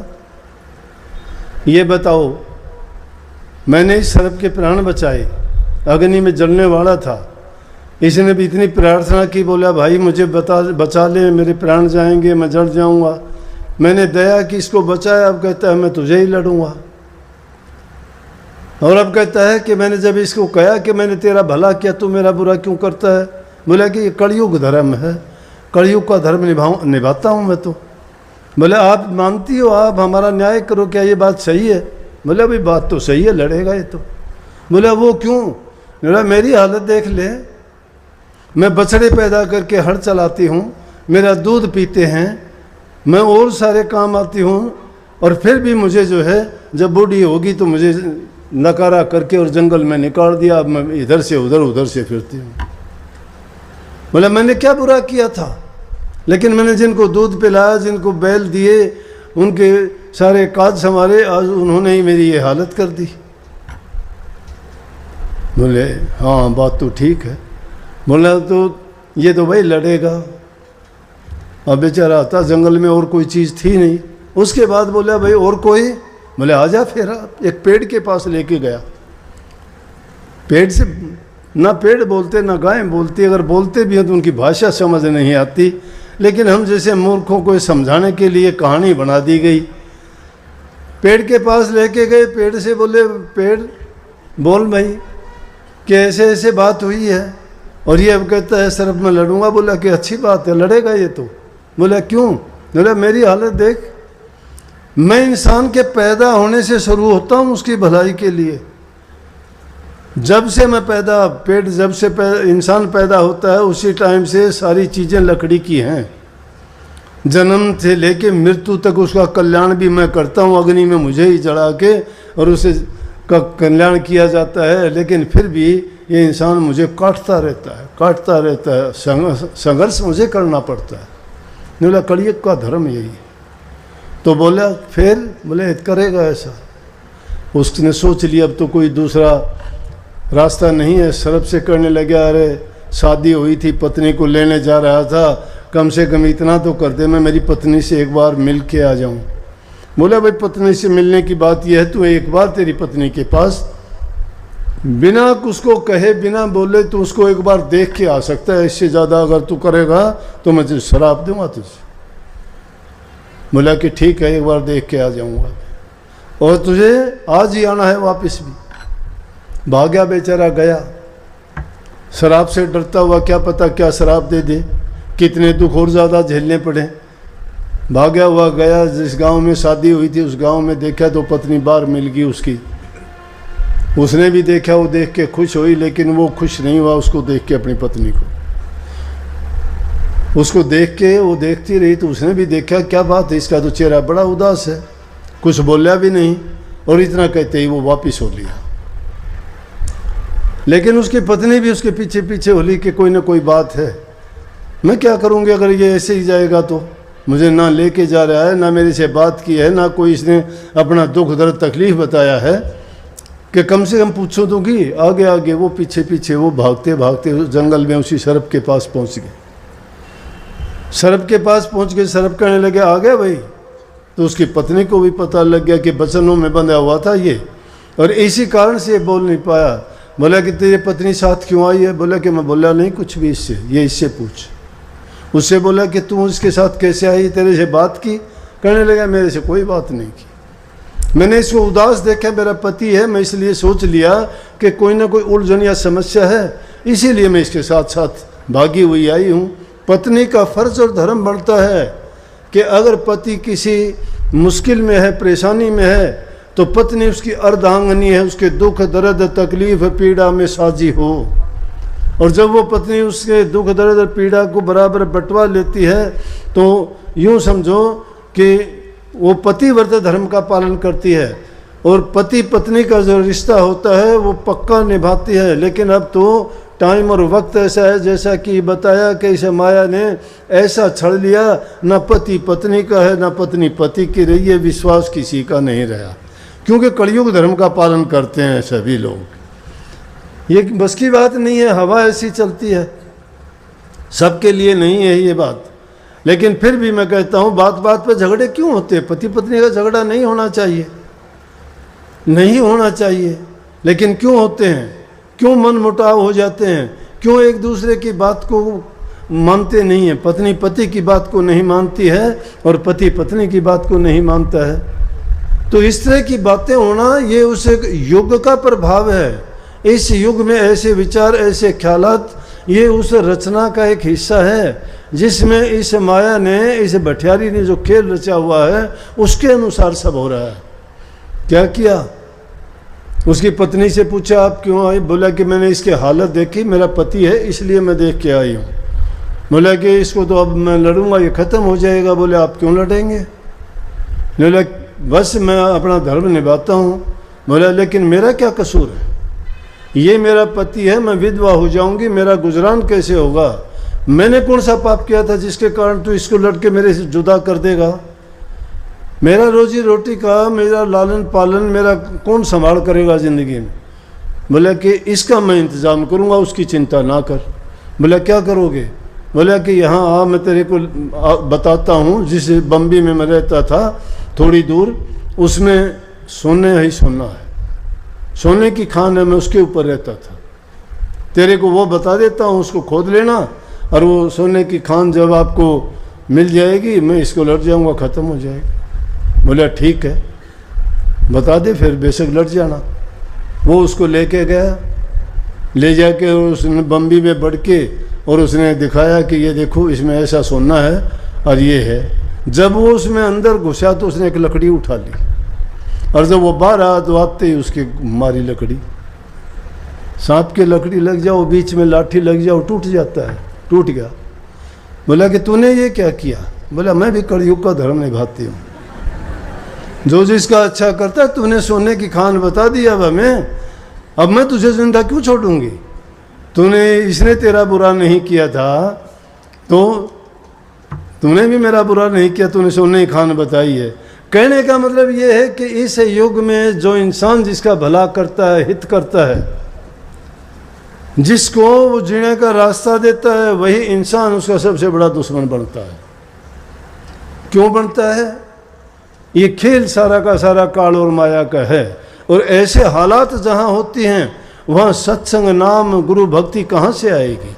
ये बताओ, मैंने इस सर्प के प्राण बचाए, अग्नि में जलने वाला था, इसने भी इतनी प्रार्थना की, बोला भाई मुझे बचा ले, मेरे प्राण जाएंगे, मैं जल जाऊंगा। मैंने दया की, इसको बचाया, अब कहता है मैं तुझे ही लड़ूंगा। और अब कहता है कि मैंने जब इसको कहा कि मैंने तेरा भला किया, तू मेरा बुरा क्यों करता है। बोला कि ये कलयुग धर्म है, कलयुग का धर्म निभाता हूँ मैं तो। बोले आप मानती हो, आप हमारा न्याय करो, क्या ये बात सही है? बोले अभी बात तो सही है, लड़ेगा ये तो। बोले वो क्यों? बोला मेरी हालत देख ले, मैं बछड़े पैदा करके हड़ चलाती हूँ, मेरा दूध पीते हैं, मैं और सारे काम आती हूँ, और फिर भी मुझे जो है जब बूढ़ी होगी तो मुझे नकारा करके और जंगल में निकाल दिया, अब मैं इधर से उधर उधर से फिरती हूँ। बोला मैंने क्या बुरा किया था? लेकिन मैंने जिनको दूध पिलाया, जिनको बैल दिए, उनके सारे काज संभाले, आज उन्होंने ही मेरी ये हालत कर दी। बोले हाँ बात तो ठीक है। बोला तो ये तो भाई लड़ेगा, अब बेचारा था जंगल में, और कोई चीज़ थी नहीं। उसके बाद बोला भाई और कोई? बोले आजा फिर। एक पेड़ के पास लेके गया। पेड़ से ना पेड़ बोलते ना गाय बोलती, अगर बोलते भी हैं तो उनकी भाषा समझ नहीं आती, लेकिन हम जैसे मूर्खों को समझाने के लिए कहानी बना दी गई। पेड़ के पास लेके गए, पेड़ से बोले पेड़ बोल भाई कि ऐसे ऐसे बात हुई है, और ये अब कहता है सर अब मैं लड़ूंगा। बोला कि अच्छी बात है, लड़ेगा ये तो। बोला क्यों? बोला मेरी हालत देख, मैं इंसान के पैदा होने से शुरू होता हूँ उसकी भलाई के लिए। जब से मैं जब से इंसान पैदा होता है उसी टाइम से सारी चीज़ें लकड़ी की हैं। जन्म से लेके मृत्यु तक उसका कल्याण भी मैं करता हूँ, अग्नि में मुझे ही जला के और उसे का कल्याण किया जाता है, लेकिन फिर भी ये इंसान मुझे काटता रहता है, संघर्ष मुझे करना पड़ता है। बोला कलयुग का धर्म यही है। तो बोला फिर? बोले करेगा ऐसा। उसने सोच लिया अब तो कोई दूसरा रास्ता नहीं है, सरब से करने लगा। अरे शादी हुई थी, पत्नी को लेने जा रहा था, कम से कम इतना तो कर दे, मैं मेरी पत्नी से एक बार मिल के आ जाऊँ। बोला भाई पत्नी से मिलने की बात यह है, तू एक बार तेरी पत्नी के पास बिना उसको कहे बिना बोले तो उसको एक बार देख के आ सकता है, इससे ज़्यादा अगर तू करेगा तो मैं तुझे शराब दूंगा तुझे। बोला कि ठीक है एक बार देख के आ जाऊंगा, और तुझे आज ही आना है वापस भी। भाग्या बेचारा गया, शराब से डरता हुआ, क्या पता क्या शराब दे दे, कितने दुख और ज़्यादा झेलने पड़े। भाग्या हुआ गया, जिस गांव में शादी हुई थी उस गांव में देखा तो पत्नी बाहर मिल गई उसकी। उसने भी देखा, वो देख के खुश हुई, लेकिन वो खुश नहीं हुआ उसको देख के, अपनी पत्नी को। उसको देख के वो देखती रही, तो उसने भी देखा क्या बात है, इसका तो चेहरा बड़ा उदास है, कुछ बोला भी नहीं, और इतना कहते ही वो वापिस हो लिया। लेकिन उसकी पत्नी भी उसके पीछे पीछे हो ली कि कोई ना कोई बात है, मैं क्या करूँगी अगर ये ऐसे ही जाएगा तो। मुझे ना लेके जा रहा है, ना मेरे से बात की है, ना कोई इसने अपना दुख दर्द तकलीफ बताया है कि कम से कम पूछो तो कि। आगे आगे वो पीछे पीछे वो भागते भागते जंगल में उसी सरब के पास पहुंच गए। सरब के पास पहुंच गए, सरब कहने लगे आ गया भाई। तो उसकी पत्नी को भी पता लग गया कि बचनों में बंधा हुआ था ये, और इसी कारण से ये बोल नहीं पाया। बोला कि तेरी पत्नी साथ क्यों आई है? बोला कि मैं बोला नहीं कुछ भी इससे, ये इससे पूछ। उससे बोला कि तू इसके साथ कैसे आई, तेरे से बात की? कहने लगा मेरे से कोई बात नहीं की, मैंने इसको उदास देखा, मेरा पति है, मैं इसलिए सोच लिया कि कोई ना कोई उलझन या समस्या है, इसीलिए मैं इसके साथ साथ भागी हुई आई हूँ। पत्नी का फर्ज और धर्म बनता है कि अगर पति किसी मुश्किल में है, परेशानी में है, तो पत्नी उसकी अर्धांगनी है, उसके दुख दर्द तकलीफ पीड़ा में साझी हो। और जब वो पत्नी उसके दुख दर्द और पीड़ा को बराबर बंटवा लेती है तो यूँ समझो कि वो पतिव्रत धर्म का पालन करती है, और पति पत्नी का जो रिश्ता होता है वो पक्का निभाती है। लेकिन अब तो टाइम और वक्त ऐसा है, जैसा कि बताया कि इस माया ने ऐसा छड़ लिया, ना पति पत्नी का है ना पत्नी पति की रही है, विश्वास किसी का नहीं रहा, क्योंकि कलयुग धर्म का पालन करते हैं सभी लोग। ये बस की बात नहीं है, हवा ऐसी चलती है, सबके लिए नहीं है ये बात। लेकिन फिर भी मैं कहता हूँ बात बात पर झगड़े क्यों होते हैं? पति पत्नी का झगड़ा नहीं होना चाहिए, नहीं होना चाहिए, लेकिन क्यों होते हैं? क्यों मन मुटाव हो जाते हैं? क्यों एक दूसरे की बात को मानते नहीं हैं? पत्नी पति की बात को नहीं मानती है और पति पत्नी की बात को नहीं मानता है। तो इस तरह की बातें होना ये उस युग का प्रभाव है। इस युग में ऐसे विचार, ऐसे ख्यालात, ये उस रचना का एक हिस्सा है जिसमें इस माया ने, इस भठियारी ने जो खेल रचा हुआ है उसके अनुसार सब हो रहा है। क्या किया? उसकी पत्नी से पूछा आप क्यों आई? बोला कि मैंने इसकी हालत देखी, मेरा पति है इसलिए मैं देख के आई हूँ। बोला कि इसको तो अब मैं लड़ूंगा, ये ख़त्म हो जाएगा। बोले आप क्यों लड़ेंगे? बोला बस मैं अपना धर्म निभाता हूँ। बोला लेकिन मेरा क्या कसूर है? ये मेरा पति है, मैं विधवा हो जाऊंगी, मेरा गुजरान कैसे होगा? मैंने कौन सा पाप किया था जिसके कारण तू इसको लड़के मेरे से जुदा कर देगा? मेरा रोजी रोटी का, मेरा लालन पालन मेरा कौन संभाल करेगा ज़िंदगी में? बोला कि इसका मैं इंतज़ाम करूँगा, उसकी चिंता ना कर। बोला क्या करोगे? बोला कि यहाँ आ, मैं तेरे को बताता हूँ। जिस बम्बी में मैं रहता था थोड़ी दूर, उसमें सोने ही सोना है, सोने की खान है, मैं उसके ऊपर रहता था। तेरे को वो बता देता हूँ, उसको खोद लेना, और वो सोने की खान जब आपको मिल जाएगी मैं इसको लड़ जाऊँगा, ख़त्म हो जाएगा। बोला ठीक है बता दे, फिर बेशक लड़ जाना। वो उसको लेके गया, ले जाके उसने बम्बी में बढ़ के और उसने दिखाया कि ये देखो इसमें ऐसा सोना है और ये है। जब वो उसमें अंदर घुसा तो उसने एक लकड़ी उठा ली, और जब वो बाहर आया तो आते ही उसकी मारी लकड़ी। सांप के लकड़ी लग जाओ, बीच में लाठी लग जाओ, टूट जाता है, टूट गया। बोला कि तूने ये क्या किया? बोला मैं भी कलयुग का धर्म निभाती हूँ, जो जिसका अच्छा करता है। तूने सोने की खान बता दी अब हमें, अब मैं तुझे जिंदा क्यों छोड़ूंगी? तूने, इसने तेरा बुरा नहीं किया था तो तूने भी मेरा बुरा नहीं किया, तूने सोने की खान बताई है। कहने का मतलब ये है कि इस युग में जो इंसान जिसका भला करता है, हित करता है, जिसको वो जीने का रास्ता देता है, वही इंसान उसका सबसे बड़ा दुश्मन बनता है। क्यों बनता है? ये खेल सारा का सारा काल और माया का है। और ऐसे हालात जहाँ होती हैं वहाँ सत्संग, नाम, गुरु भक्ति कहाँ से आएगी?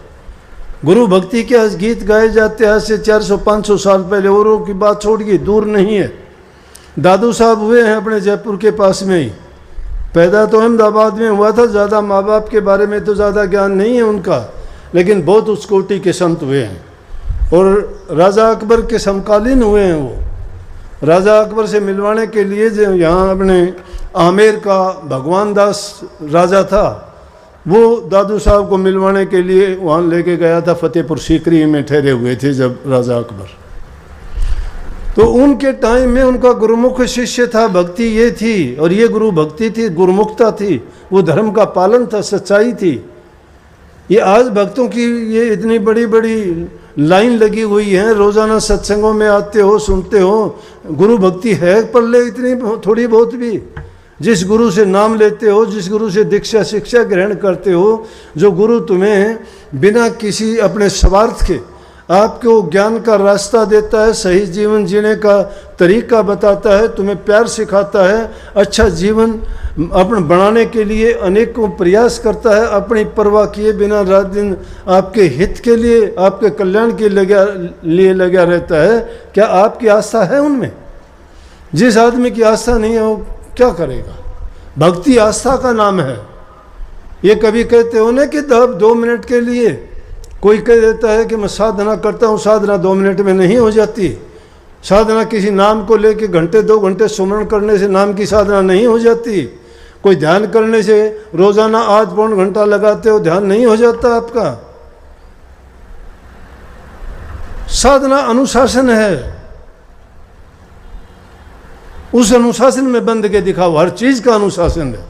गुरु भक्ति के गीत गाए जाते हैं आज से 400-500 साल पहले, औरों की बात छोड़िए, दूर नहीं है। दादू साहब हुए हैं अपने जयपुर के पास में ही, पैदा तो अहमदाबाद में हुआ था, ज़्यादा माँ बाप के बारे में तो ज़्यादा ज्ञान नहीं है उनका, लेकिन बहुत उस कोटि के संत हुए हैं। और राजा अकबर के समकालीन हुए हैं। वो राजा अकबर से मिलवाने के लिए जो यहाँ अपने आमेर का भगवान दास राजा था, वो दादू साहब को मिलवाने के लिए वहाँ लेके गया था। फतेहपुर सीकरी में ठहरे हुए थे जब राजा अकबर, तो उनके टाइम में उनका गुरुमुख शिष्य था। भक्ति ये थी, और ये गुरु भक्ति थी, गुरुमुखता थी, वो धर्म का पालन था, सच्चाई थी। ये आज भक्तों की ये इतनी बड़ी बड़ी लाइन लगी हुई है, रोजाना सत्संगों में आते हो, सुनते हो, गुरु भक्ति है पल्ले इतनी थोड़ी बहुत भी। जिस गुरु से नाम लेते हो, जिस गुरु से दीक्षा शिक्षा ग्रहण करते हो, जो गुरु तुम्हें बिना किसी अपने स्वार्थ के आपको ज्ञान का रास्ता देता है, सही जीवन जीने का तरीका बताता है, तुम्हें प्यार सिखाता है, अच्छा जीवन अपने बनाने के लिए अनेकों प्रयास करता है, अपनी परवाह किए बिना रात दिन आपके हित के लिए, आपके कल्याण के लिए लगा रहता है। क्या आपकी आस्था है उनमें? जिस आदमी की आस्था नहीं है वो क्या करेगा? भक्ति आस्था का नाम है। ये कभी कहते हो ना कि 2 मिनट के लिए, कोई कह देता है कि मैं साधना करता हूँ, साधना 2 मिनट में नहीं हो जाती। साधना किसी नाम को लेके घंटे 2 घंटे सुमरण करने से नाम की साधना नहीं हो जाती। कोई ध्यान करने से रोजाना आध पौन घंटा लगाते हो, ध्यान नहीं हो जाता आपका। साधना अनुशासन है, उस अनुशासन में बंद के दिखाओ। हर चीज का अनुशासन है,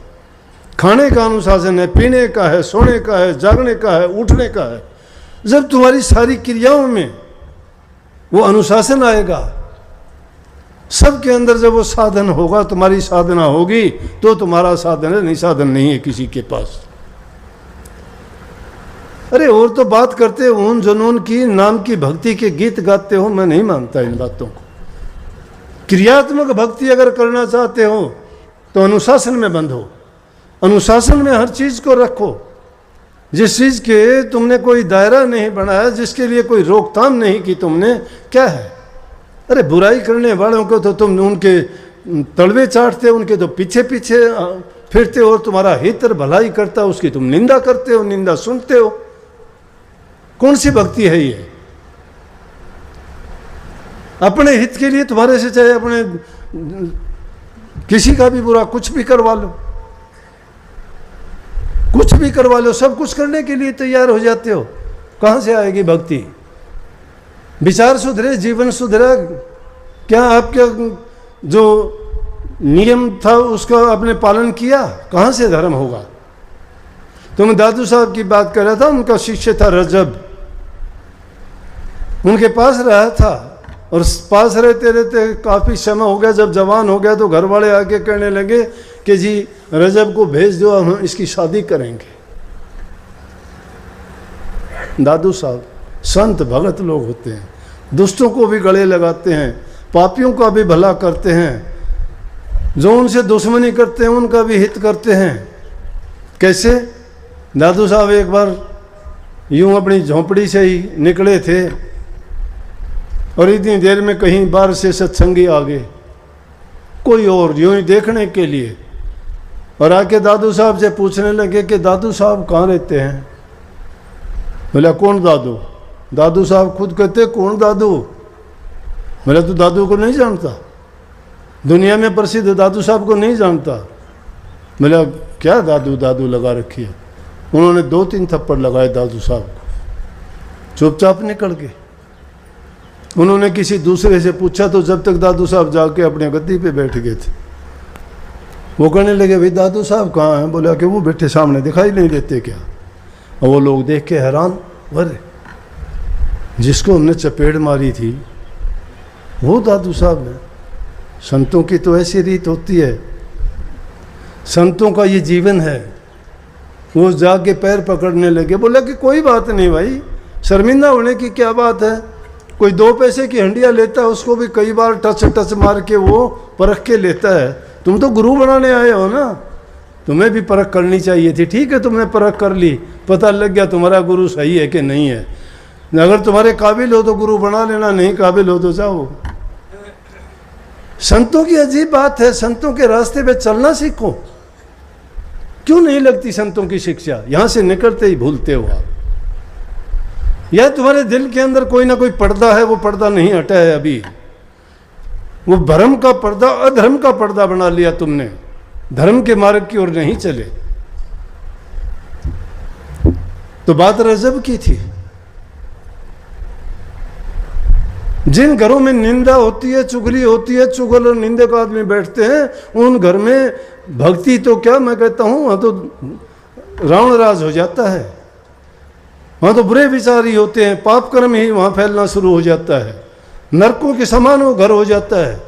खाने का अनुशासन है, पीने का है, सोने का है, जागने का है, उठने का है। जब तुम्हारी सारी क्रियाओं में वो अनुशासन आएगा, सबके अंदर जब वो साधन होगा, तुम्हारी साधना होगी, तो तुम्हारा साधन है, नहीं साधन नहीं है किसी के पास। अरे और तो बात करते हो उन जुनून की, नाम की, भक्ति के गीत गाते हो, मैं नहीं मानता इन बातों को। क्रियात्मक भक्ति अगर करना चाहते हो तो अनुशासन में बंधो, अनुशासन में हर चीज को रखो। जिस चीज के तुमने कोई दायरा नहीं बनाया, जिसके लिए कोई रोकथाम नहीं की तुमने, क्या है? अरे बुराई करने वालों को तो तुम उनके तलवे चाटते हो, उनके तो पीछे पीछे फिरते हो, और तुम्हारा हित और भलाई करता उसकी तुम निंदा करते हो, निंदा सुनते हो। कौन सी भक्ति है ये? अपने हित के लिए तुम्हारे से चाहे अपने किसी का भी बुरा कुछ भी करवा लो, कुछ भी करवा लो, सब कुछ करने के लिए तैयार हो जाते हो। कहां से आएगी भक्ति? विचार सुधरे, जीवन सुधरा, क्या आपका जो नियम था उसका आपने पालन किया? कहां से धर्म होगा? तो मैं दादू साहब की बात कर रहा था, उनका शिष्य था रजब, उनके पास रहा था और पास रहते रहते काफी समय हो गया। जब जवान हो गया तो घर वाले आके कहने लगे कि जी रजब को भेज दो, हम इसकी शादी करेंगे। दादू साहब संत भगत लोग होते हैं, दुष्टों को भी गले लगाते हैं, पापियों का भी भला करते हैं, जो उनसे दुश्मनी करते हैं उनका भी हित करते हैं। कैसे? दादू साहब एक बार यूं अपनी झोंपड़ी से ही निकले थे और इतनी देर में कहीं बाहर से सत्संगी आ गए, कोई और यूं ही देखने के लिए, और आके दादू साहब से पूछने लगे कि दादू साहब कहाँ रहते हैं? बोला कौन दादू? दादू साहब खुद कहते कौन दादू? बोला तू दादू को नहीं जानता? दुनिया में प्रसिद्ध दादू साहब को नहीं जानता? बोला क्या दादू दादू लगा रखी है। उन्होंने 2-3 थप्पड़ लगाए दादू साहब को, चुपचाप निकल गए। उन्होंने किसी दूसरे से पूछा तो जब तक दादू साहब जाके अपने गद्दी पे बैठ गए थे। वो कहने लगे भाई दादू साहब कहाँ हैं? बोला कि वो बैठे सामने, दिखाई नहीं देते क्या? और वो लोग देख के हैरान, अरे जिसको हमने चपेट मारी थी वो दादू साहब है। संतों की तो ऐसी रीत होती है, संतों का ये जीवन है। वो जाके पैर पकड़ने लगे। बोला कि कोई बात नहीं भाई, शर्मिंदा होने की क्या बात है? कोई 2 पैसे की हंडिया लेता है उसको भी कई बार टच मार के वो परख के लेता है। तुम तो गुरु बनाने आए हो ना, तुम्हें भी परख करनी चाहिए थी। ठीक है तुमने परख कर ली, पता लग गया तुम्हारा गुरु सही है कि नहीं है। अगर तुम्हारे काबिल हो तो गुरु बना लेना, नहीं काबिल हो तो जाओ। संतों की अजीब बात है, संतों के रास्ते पे चलना सीखो। क्यों नहीं लगती संतों की शिक्षा? यहां से निकलते ही भूलते हो आप। या तुम्हारे दिल के अंदर कोई ना कोई पर्दा है, वो पर्दा नहीं हटा है अभी। वो भ्रम का पर्दा अधर्म का पर्दा बना लिया तुमने, धर्म के मार्ग की ओर नहीं चले। तो बात रजब की थी। जिन घरों में निंदा होती है, चुगली होती है, चुगल और निंदक आदमी बैठते हैं, उन घर में भक्ति तो क्या मैं कहता हूं, वहां तो रावण राज हो जाता है। वहां तो बुरे विचार ही होते हैं, पाप कर्म ही वहां फैलना शुरू हो जाता है। नरकों के समान वो घर हो जाता है।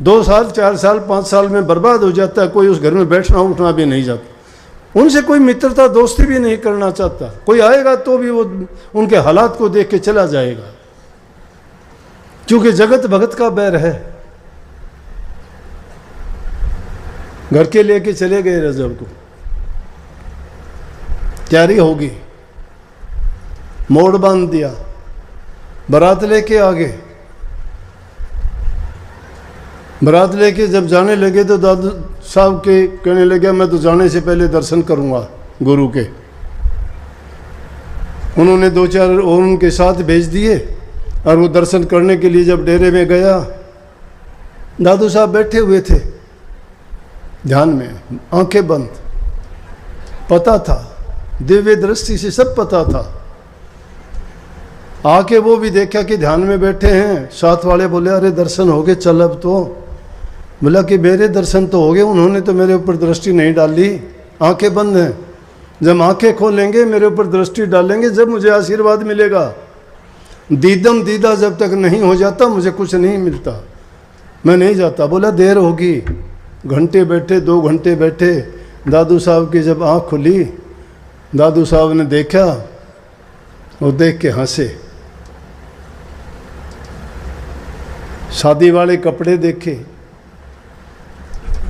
2 साल 4 साल 5 साल में बर्बाद हो जाता है। कोई उस घर में बैठना उठना भी नहीं जाता, उनसे कोई मित्रता दोस्ती भी नहीं करना चाहता। कोई आएगा तो भी वो उनके हालात को देख के चला जाएगा, क्योंकि जगत भगत का बैर है। घर के लेके चले गए रजब को, तैयारी होगी, मोड़ बांध दिया, बारात लेके आ गए। बारात लेके जब जाने लगे तो दादू साहब के कहने लगे मैं तो जाने से पहले दर्शन करूंगा गुरु के। उन्होंने 2-4 और उनके साथ भेज दिए और वो दर्शन करने के लिए जब डेरे में गया, दादू साहब बैठे हुए थे ध्यान में, आंखें बंद। पता था, दिव्य दृष्टि से सब पता था। आके वो भी देखा कि ध्यान में बैठे हैं। साथ वाले बोले अरे दर्शन हो गए, चल अब तो। बोला कि मेरे दर्शन तो हो गए, उन्होंने तो मेरे ऊपर दृष्टि नहीं डाली, आंखें बंद हैं। जब आंखें खोलेंगे मेरे ऊपर दृष्टि डालेंगे, जब मुझे आशीर्वाद मिलेगा। दीदम दीदा जब तक नहीं हो जाता मुझे कुछ नहीं मिलता, मैं नहीं जाता। बोला देर होगी। घंटे बैठे, 2 घंटे बैठे। दादू साहब की जब आँख खुली, दादू साहब ने देखा और देख के हंसे। शादी वाले कपड़े देखे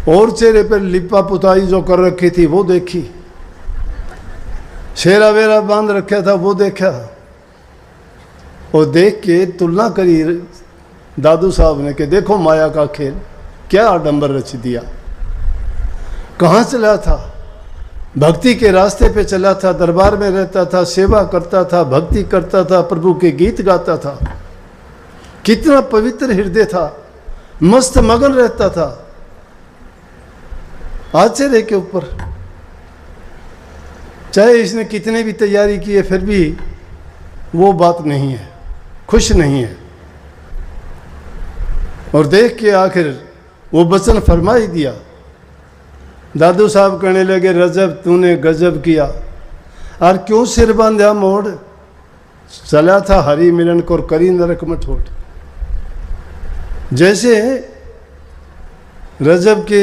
और चेहरे पर लिपा पुताई जो कर रखी थी वो देखी, शेरा वेरा बांध रखा था वो देखा, और देख के तुलना करी दादू साहब ने कि देखो माया का खेल, क्या आडंबर रच दिया। कहाँ चला था? भक्ति के रास्ते पे चला था, दरबार में रहता था, सेवा करता था, भक्ति करता था, प्रभु के गीत गाता था। कितना पवित्र हृदय था, मस्त मगन रहता था आश्चर्य के ऊपर। चाहे इसने कितने भी तैयारी की है, फिर भी वो बात नहीं है, खुश नहीं है। और देख के आखिर वो वचन फरमा ही दिया। दादू साहब कहने लगे, रजब तूने गजब किया, और क्यों सिर बांधा मोड़, चला था हरि मिलन को करी नरक मठोड़। जैसे रजब के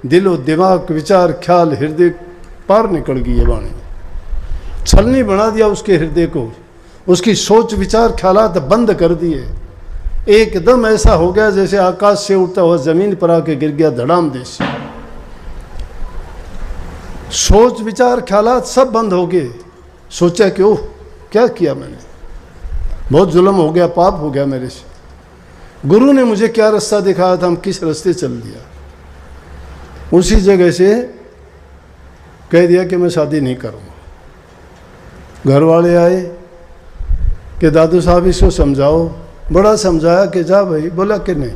दिलो दिमाग विचार ख्याल हृदय पार निकल गई है वाणी, छलनी बना दिया उसके हृदय को, उसकी सोच विचार ख्यालात बंद कर दिए। एकदम ऐसा हो गया जैसे आकाश से उड़ता हुआ जमीन पर आके गिर गया धड़ाम देश। सोच विचार ख्यालात सब बंद हो गए। सोचा कि ओह क्या किया मैंने, बहुत जुल्म हो गया, पाप हो गया मेरे से। गुरु ने मुझे क्या रास्ता दिखाया था, हम किस रास्ते चल दिया। उसी जगह से कह दिया कि मैं शादी नहीं करूँगा। घर वाले आए कि दादू साहब इसको समझाओ। बड़ा समझाया कि जा भाई, बोला कि नहीं,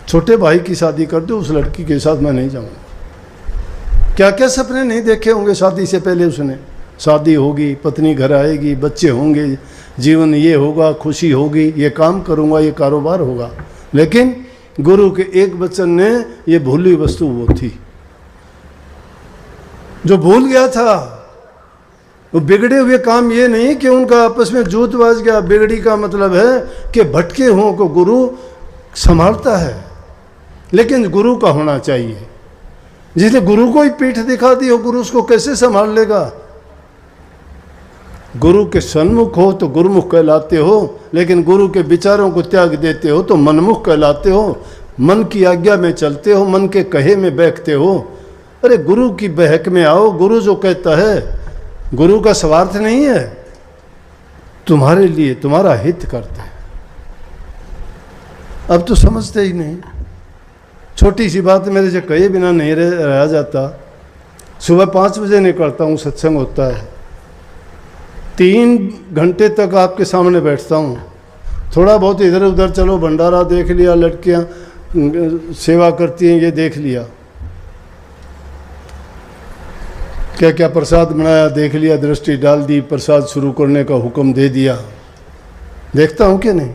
छोटे भाई की शादी कर दो, उस लड़की के साथ मैं नहीं जाऊँगा। क्या क्या सपने नहीं देखे होंगे शादी से पहले उसने, शादी होगी, पत्नी घर आएगी, बच्चे होंगे, जीवन ये होगा, खुशी होगी, ये काम करूँगा, ये कारोबार होगा। लेकिन गुरु के एक वचन ने ये भूली वस्तु वो थी। जो भूल गया था वो बिगड़े हुए काम ये नहीं कि उनका आपस में जूत बाज गया। बिगड़ी का मतलब है कि भटके हुओं को गुरु संभालता है, लेकिन गुरु का होना चाहिए। जिसने गुरु को ही पीठ दिखा दी हो, गुरु उसको कैसे संभाल लेगा। गुरु के सन्मुख हो तो गुरुमुख कहलाते हो, लेकिन गुरु के विचारों को त्याग देते हो तो मनमुख कहलाते हो। मन की आज्ञा में चलते हो, मन के कहे में बैठते हो। अरे गुरु की बहक में आओ। गुरु जो कहता है, गुरु का स्वार्थ नहीं है, तुम्हारे लिए तुम्हारा हित करते हैं। अब तो समझते ही नहीं। छोटी सी बात मेरे से कहे बिना नहीं रह जाता। सुबह 5 बजे निकलता हूँ, सत्संग होता है, 3 घंटे तक आपके सामने बैठता हूँ। थोड़ा बहुत इधर उधर चलो, भंडारा देख लिया, लड़कियाँ सेवा करती हैं ये देख लिया, क्या क्या प्रसाद बनाया देख लिया, दृष्टि डाल दी, प्रसाद शुरू करने का हुक्म दे दिया। देखता हूँ कि नहीं,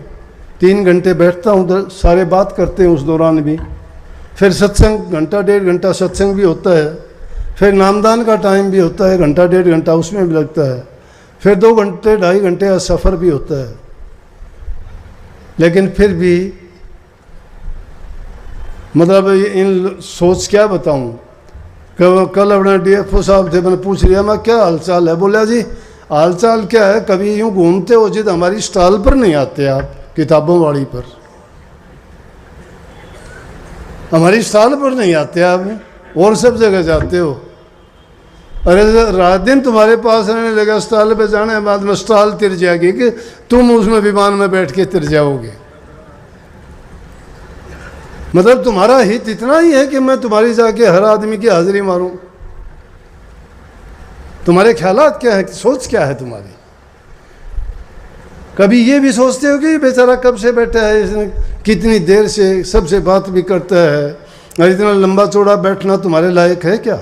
3 घंटे बैठता हूँ, सारे बात करते हैं उस दौरान भी। फिर सत्संग घंटा 1.5 घंटा सत्संग भी होता है। फिर नामदान का टाइम भी होता है, घंटा 1.5 घंटा उसमें भी लगता है। फिर 2 घंटे 2.5 घंटे का सफ़र भी होता है। लेकिन फिर भी मतलब इन सोच क्या बताऊं। कल अपने DFO साहब थे, मैंने पूछ लिया, मैं क्या हालचाल है। बोला जी हालचाल क्या है, कभी यूँ घूमते हो जिद हमारी स्टॉल पर नहीं आते आप, किताबों वाली पर हमारी स्टॉल पर नहीं आते आप, और सब जगह जाते हो। अरे रात दिन तुम्हारे पास रहने लगा, स्टॉल पे जाने के बाद में स्टॉल तिर जाएगी कि तुम उसमें विमान में बैठ के तिर जाओगे। मतलब तुम्हारा हित इतना ही है कि मैं तुम्हारी जाके हर आदमी की हाजिरी मारूं। तुम्हारे ख्यालात क्या है, सोच क्या है तुम्हारी। कभी ये भी सोचते हो कि बेचारा कब से बैठा है, इसने कितनी देर से सबसे बात भी करता है, और इतना लंबा चौड़ा बैठना तुम्हारे लायक है क्या।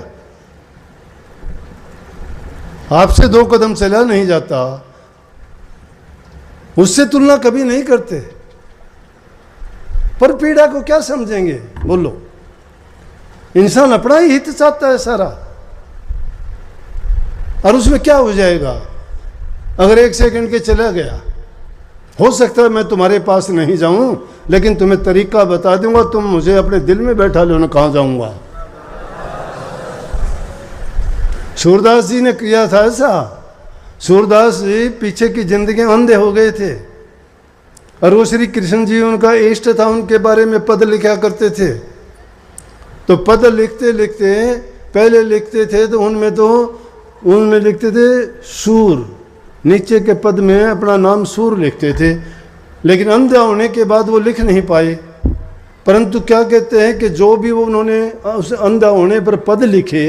आपसे 2 कदम चला नहीं जाता, उससे तुलना कभी नहीं करते। पर पीड़ा को क्या समझेंगे, बोलो। इंसान अपना ही हित चाहता है सारा, और उसमें क्या हो जाएगा अगर 1 सेकंड के चला गया। हो सकता है मैं तुम्हारे पास नहीं जाऊं, लेकिन तुम्हें तरीका बता दूंगा, तुम मुझे अपने दिल में बैठा लो ना, कहाँ जाऊंगा। सूरदास जी ने किया था ऐसा। सूरदास जी पीछे की जिंदगी अंधे हो गए थे, और वो श्री कृष्ण जी उनका इष्ट था, उनके बारे में पद लिखा करते थे। तो पद लिखते लिखते पहले लिखते थे तो उनमें लिखते थे सूर, नीचे के पद में अपना नाम सूर लिखते थे। लेकिन अंधा होने के बाद वो लिख नहीं पाए। परंतु क्या कहते हैं कि जो भी वो उन्होंने उस अंधा होने पर पद लिखे,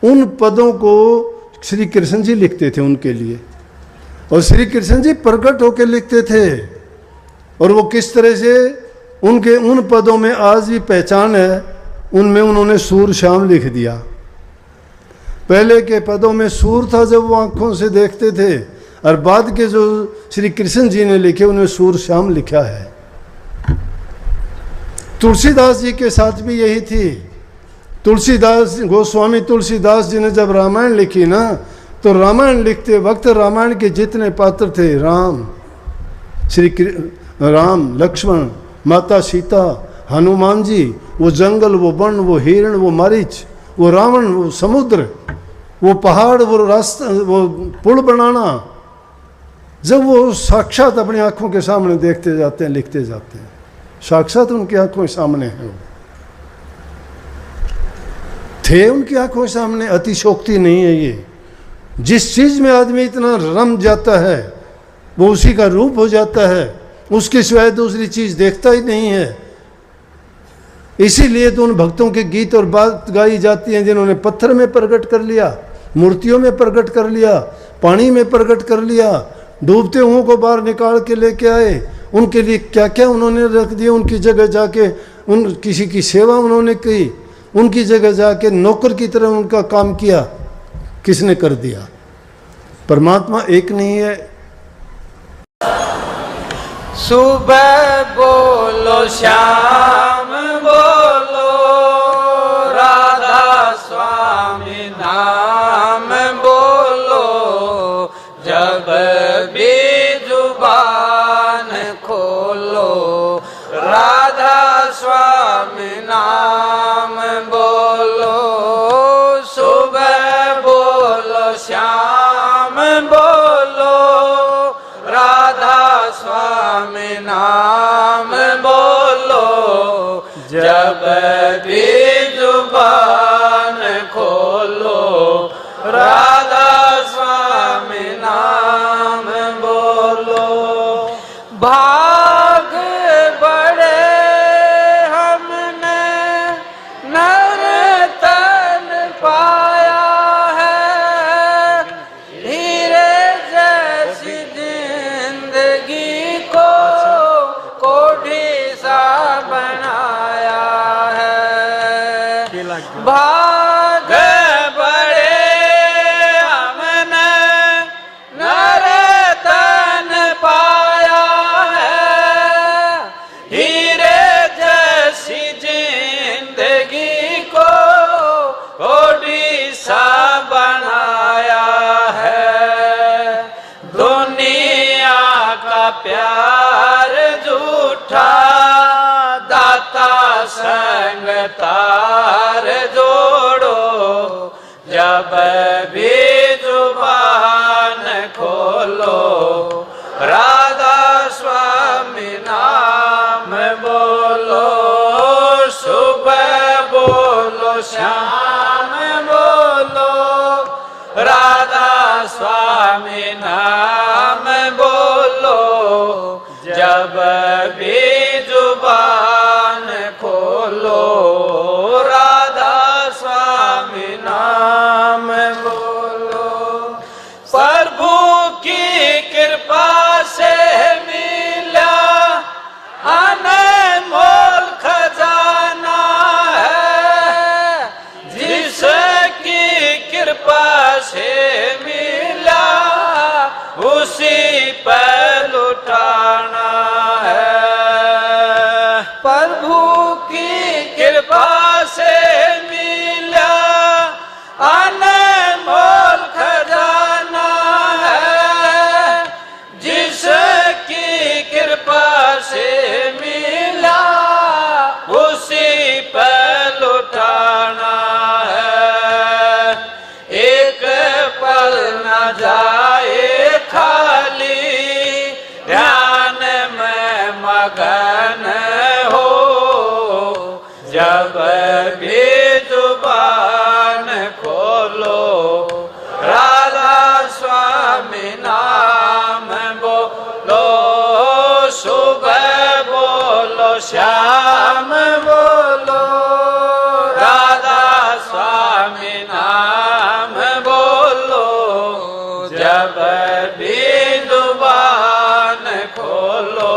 उन पदों को श्री कृष्ण जी लिखते थे उनके लिए, और श्री कृष्ण जी प्रकट होकर लिखते थे। और वो किस तरह से उनके उन पदों में आज भी पहचान है, उनमें उन्होंने सूर श्याम लिख दिया। पहले के पदों में सूर था जब वो आंखों से देखते थे, और बाद के जो श्री कृष्ण जी ने लिखे उनमें सूर श्याम लिखा है। तुलसीदास जी के साथ भी यही थी। तुलसीदास गोस्वामी तुलसीदास जी ने जब रामायण लिखी ना, तो रामायण लिखते वक्त रामायण के जितने पात्र थे, राम, लक्ष्मण, माता सीता, हनुमान जी, वो जंगल, वो वन, वो हिरण, वो मारीच, वो रावण, वो समुद्र, वो पहाड़, वो रास्ता, वो पुल बनाना, जब वो साक्षात अपनी आंखों के सामने देखते जाते हैं, लिखते जाते हैं, साक्षात उनकी आंखों के सामने है, वो थे उनकी आंखों के सामने। अतिशोक्ति नहीं है ये। जिस चीज में आदमी इतना रम जाता है वो उसी का रूप हो जाता है, उसके सिवाय दूसरी चीज देखता ही नहीं है। इसीलिए तो उन भक्तों के गीत और बात गाई जाती हैं जिन्होंने पत्थर में प्रकट कर लिया, मूर्तियों में प्रकट कर लिया, पानी में प्रकट कर लिया, डूबते हुओं को बाहर निकाल के लेके आए, उनके लिए क्या क्या उन्होंने रख दिया, उनकी जगह जाके उन किसी की सेवा उन्होंने की, उनकी जगह जाके नौकर की तरह उनका काम किया। किसने कर दिया? परमात्मा एक नहीं है। सुबह बोलो, शाम बोलो, राधा स्वामी नाम बोलो, जब भी जुबान खोलो, राधा स्वामी नाम बोलो। सुबह बोलो, शाम बोलो, राधा स्वामी नाम बोलो, जब भी जुबान खोलो, राधा स्वामी नाम बोलो। भाग बड़े हमने नर तन पाया है, हीरे जैसी जिंदगी को कोठी सा बनाया है। भाग बड़े हमने नर तन पाया है, हीरे जैसी जिंदगी को कोठी सा बनाया है। दुनिया का प्यार झूठा, दाता संग तार जोड़ो, जब भी जुबान खोलो, राधा स्वामी नाम बोलो। सुबह बोलो, शाम बोलो, राधा स्वामी नाम बोलो, जब भी जुबान खोलो, राधा स्वामी नाम बोलो। प्रभु की कृपा से मिला अनमोल खजाना है, जिसकी कृपा से मिला उसी पर लुटाना है। प्रभु की कृपा से मिला अनमोल खजाना है, जिसकी कृपा से मिला उसी पर लुटाना है। एक पल न जाए खाली, ध्यान में मगन हो, जब भी जुबान खोलो, राधा स्वामी नाम बोलो। सुबह बोलो, शाम बोलो, राधा स्वामी नाम बोलो, जब भी जुबान खोलो,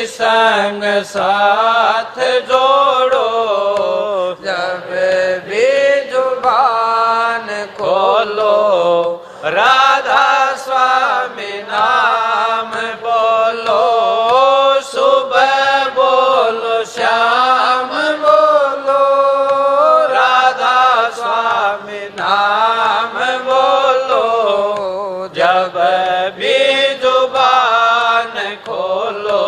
संग साथ जोड़ो, जब भी जुबान खोलो राधा स्वामी नाम बोलो। सुबह बोलो श्याम बोलो, राधा स्वामी नाम बोलो, जब भी जुबान खोलो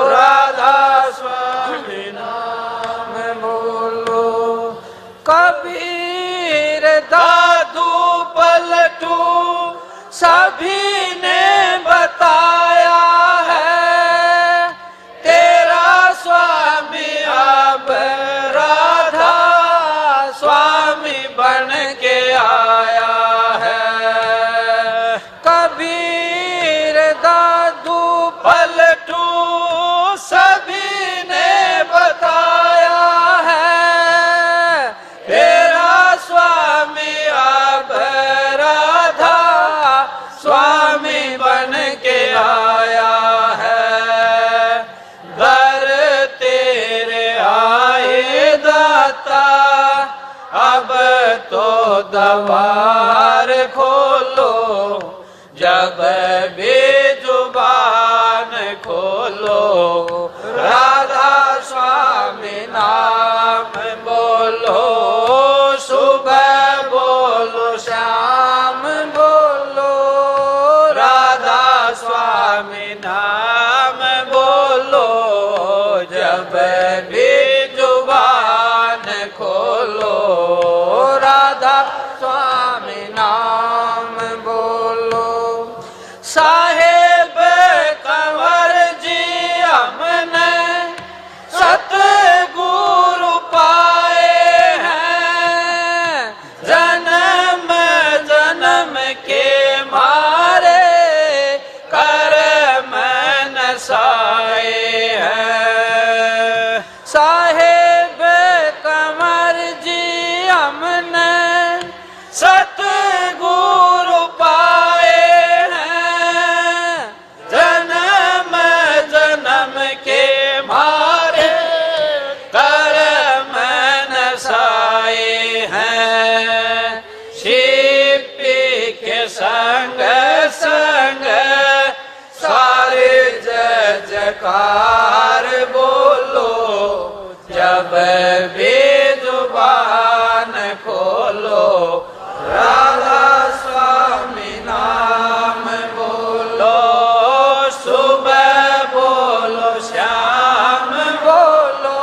राधा स्वामी नाम बोलो। कबीर दादू पलटू सभी ने बताया है, तेरा स्वामी अब राधा स्वामी बन के आया है। कबीर दादू पलटू सभी ने बताया है, तेरा स्वामी अब राधा स्वामी बन के आया है। दर तेरे आए दाता अब तो द्वार खोलो, जब भी जुबान खोलो राधा स्वामी नाम बोलो। सुबह बोलो शाम बोलो, राधा स्वामी नाम बोलो, जब भी जुबान खोलो राधा स्वामी नाम बोलो। साहेब कंवर जी हमने सतगुरु पाए हैं, जन्म जन्म के मारे कर्म नसाए हैं। साहेब कंवर जी हमने सतगुरु पाए हैं, जन्म जन्म के मारे कर्म नसाए हैं। शिपी के संग संग सारे जयकार बोलो, जब भी जुबान खोलो राधा स्वामी नाम बोलो। सुबह बोलो श्याम बोलो,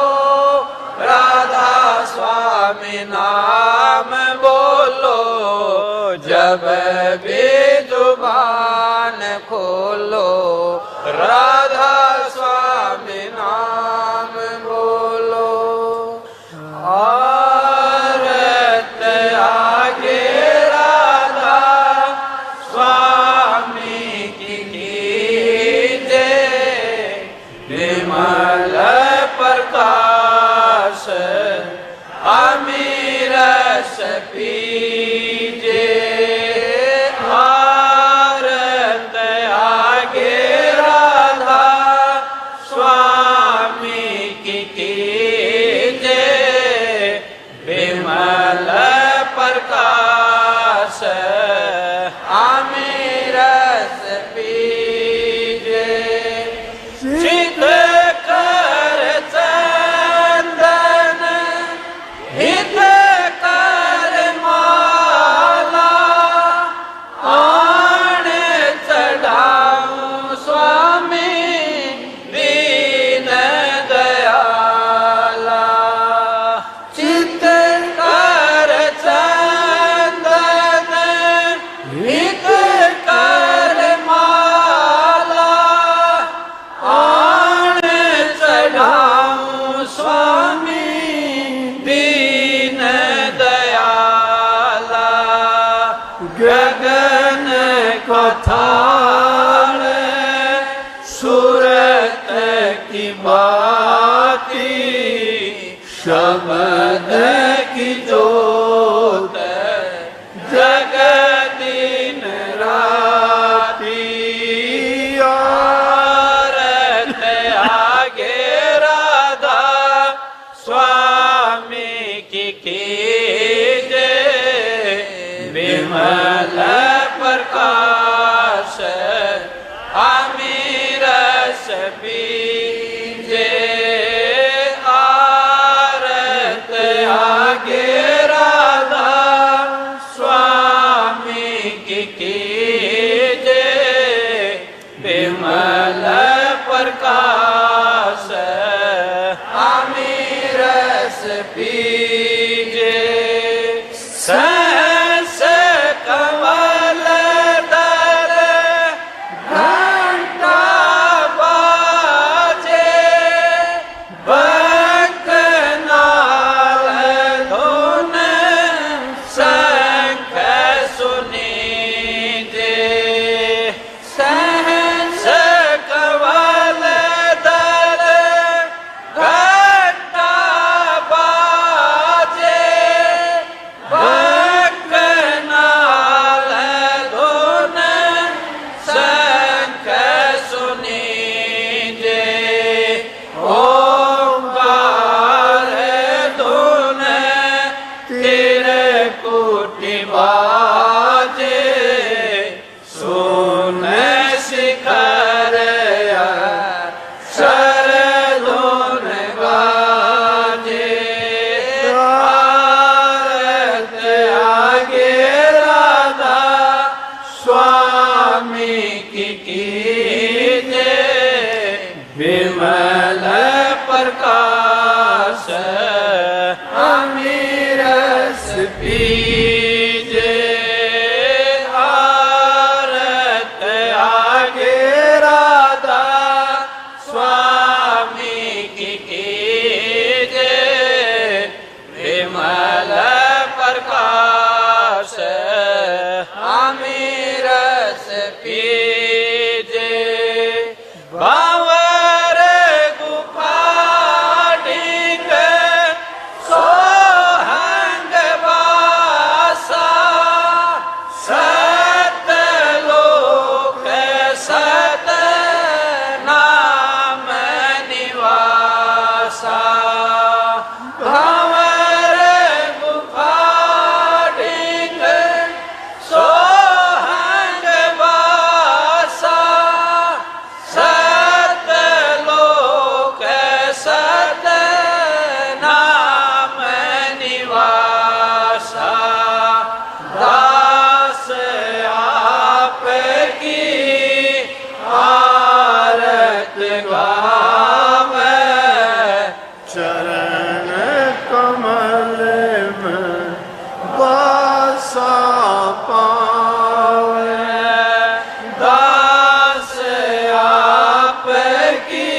राधा स्वामी नाम बोलो, जब भी जुबान खोलो राधा स्वामी नाम बोलो। औरत आगे राधा स्वामी की कीजे, विमल प्रकाश अमीरस पीजे। औरत आगे राधा स्वामी की कीजे, विमल प्रकाश अमीरस पीजे। सिद्ध कर चंदन हित कर माला, आण चढ़ाऊं स्वामी दीन दयाला। चित्त कर चंदन हित कर माला, आण चढ़ाऊं स्वामी दीन दयाला। गगन को थाल सूरत की बाती, शब्द की जोत जग दिन राती। औरत कीजे विमल प्रकाश अमीरस बीजे आरत आगे राधा स्वामी की कीजे विमल प्रकाश अमीरस बीजे सहस कमल दर घंटा बाजे बकनाल धुन शंख सुनीजे सहस कमल दर घंटा बाजे बकनाल धुन शंख सुनीजे ओंकार धुन त्रिकुटी बाजे सुन शिखर शर धुन गाजे आरत आगे राधा स्वामी की कीजे विमल प्रकाश अमीरस बीजे आरत आगे राधा स्वामी की कीजे विमल प्रकाश अमीरस बीजे बावर गुफा डिंग सोहंग वासा सत लोक सत नाम निवासा भंवर गुफा डिंग सोहंग वासा सत लोक सत नाम निवासा दास आप की आरत गावे चरण कमल में वासा पावे दास आप की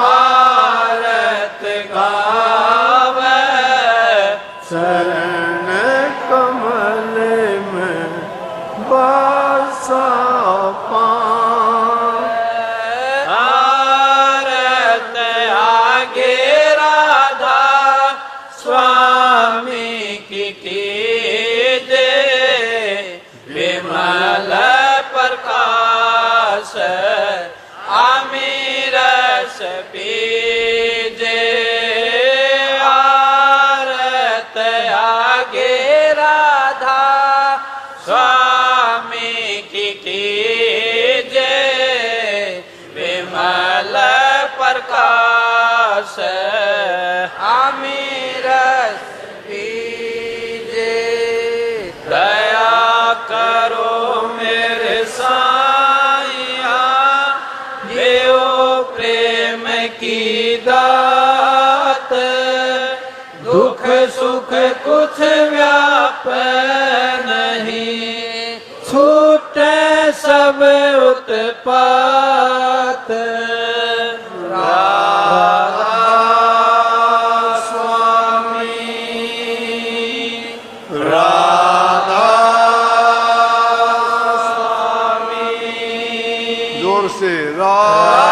आरत गावे चरण कमल में वासा पावे आरत आगे राधा स्वामी की कीजे विमल प्रकाश अमीरस बीजे आरत आगे राधा स्वामी की कीजे विमल प्रकाश अमीरस बीजे दया करो मेरे साईया देओ प्रेम की दात दुख सुख कुछ व्याप नहीं छूटे सब उत्पात राधा स्वामी राधा स्वामी जोर से राधा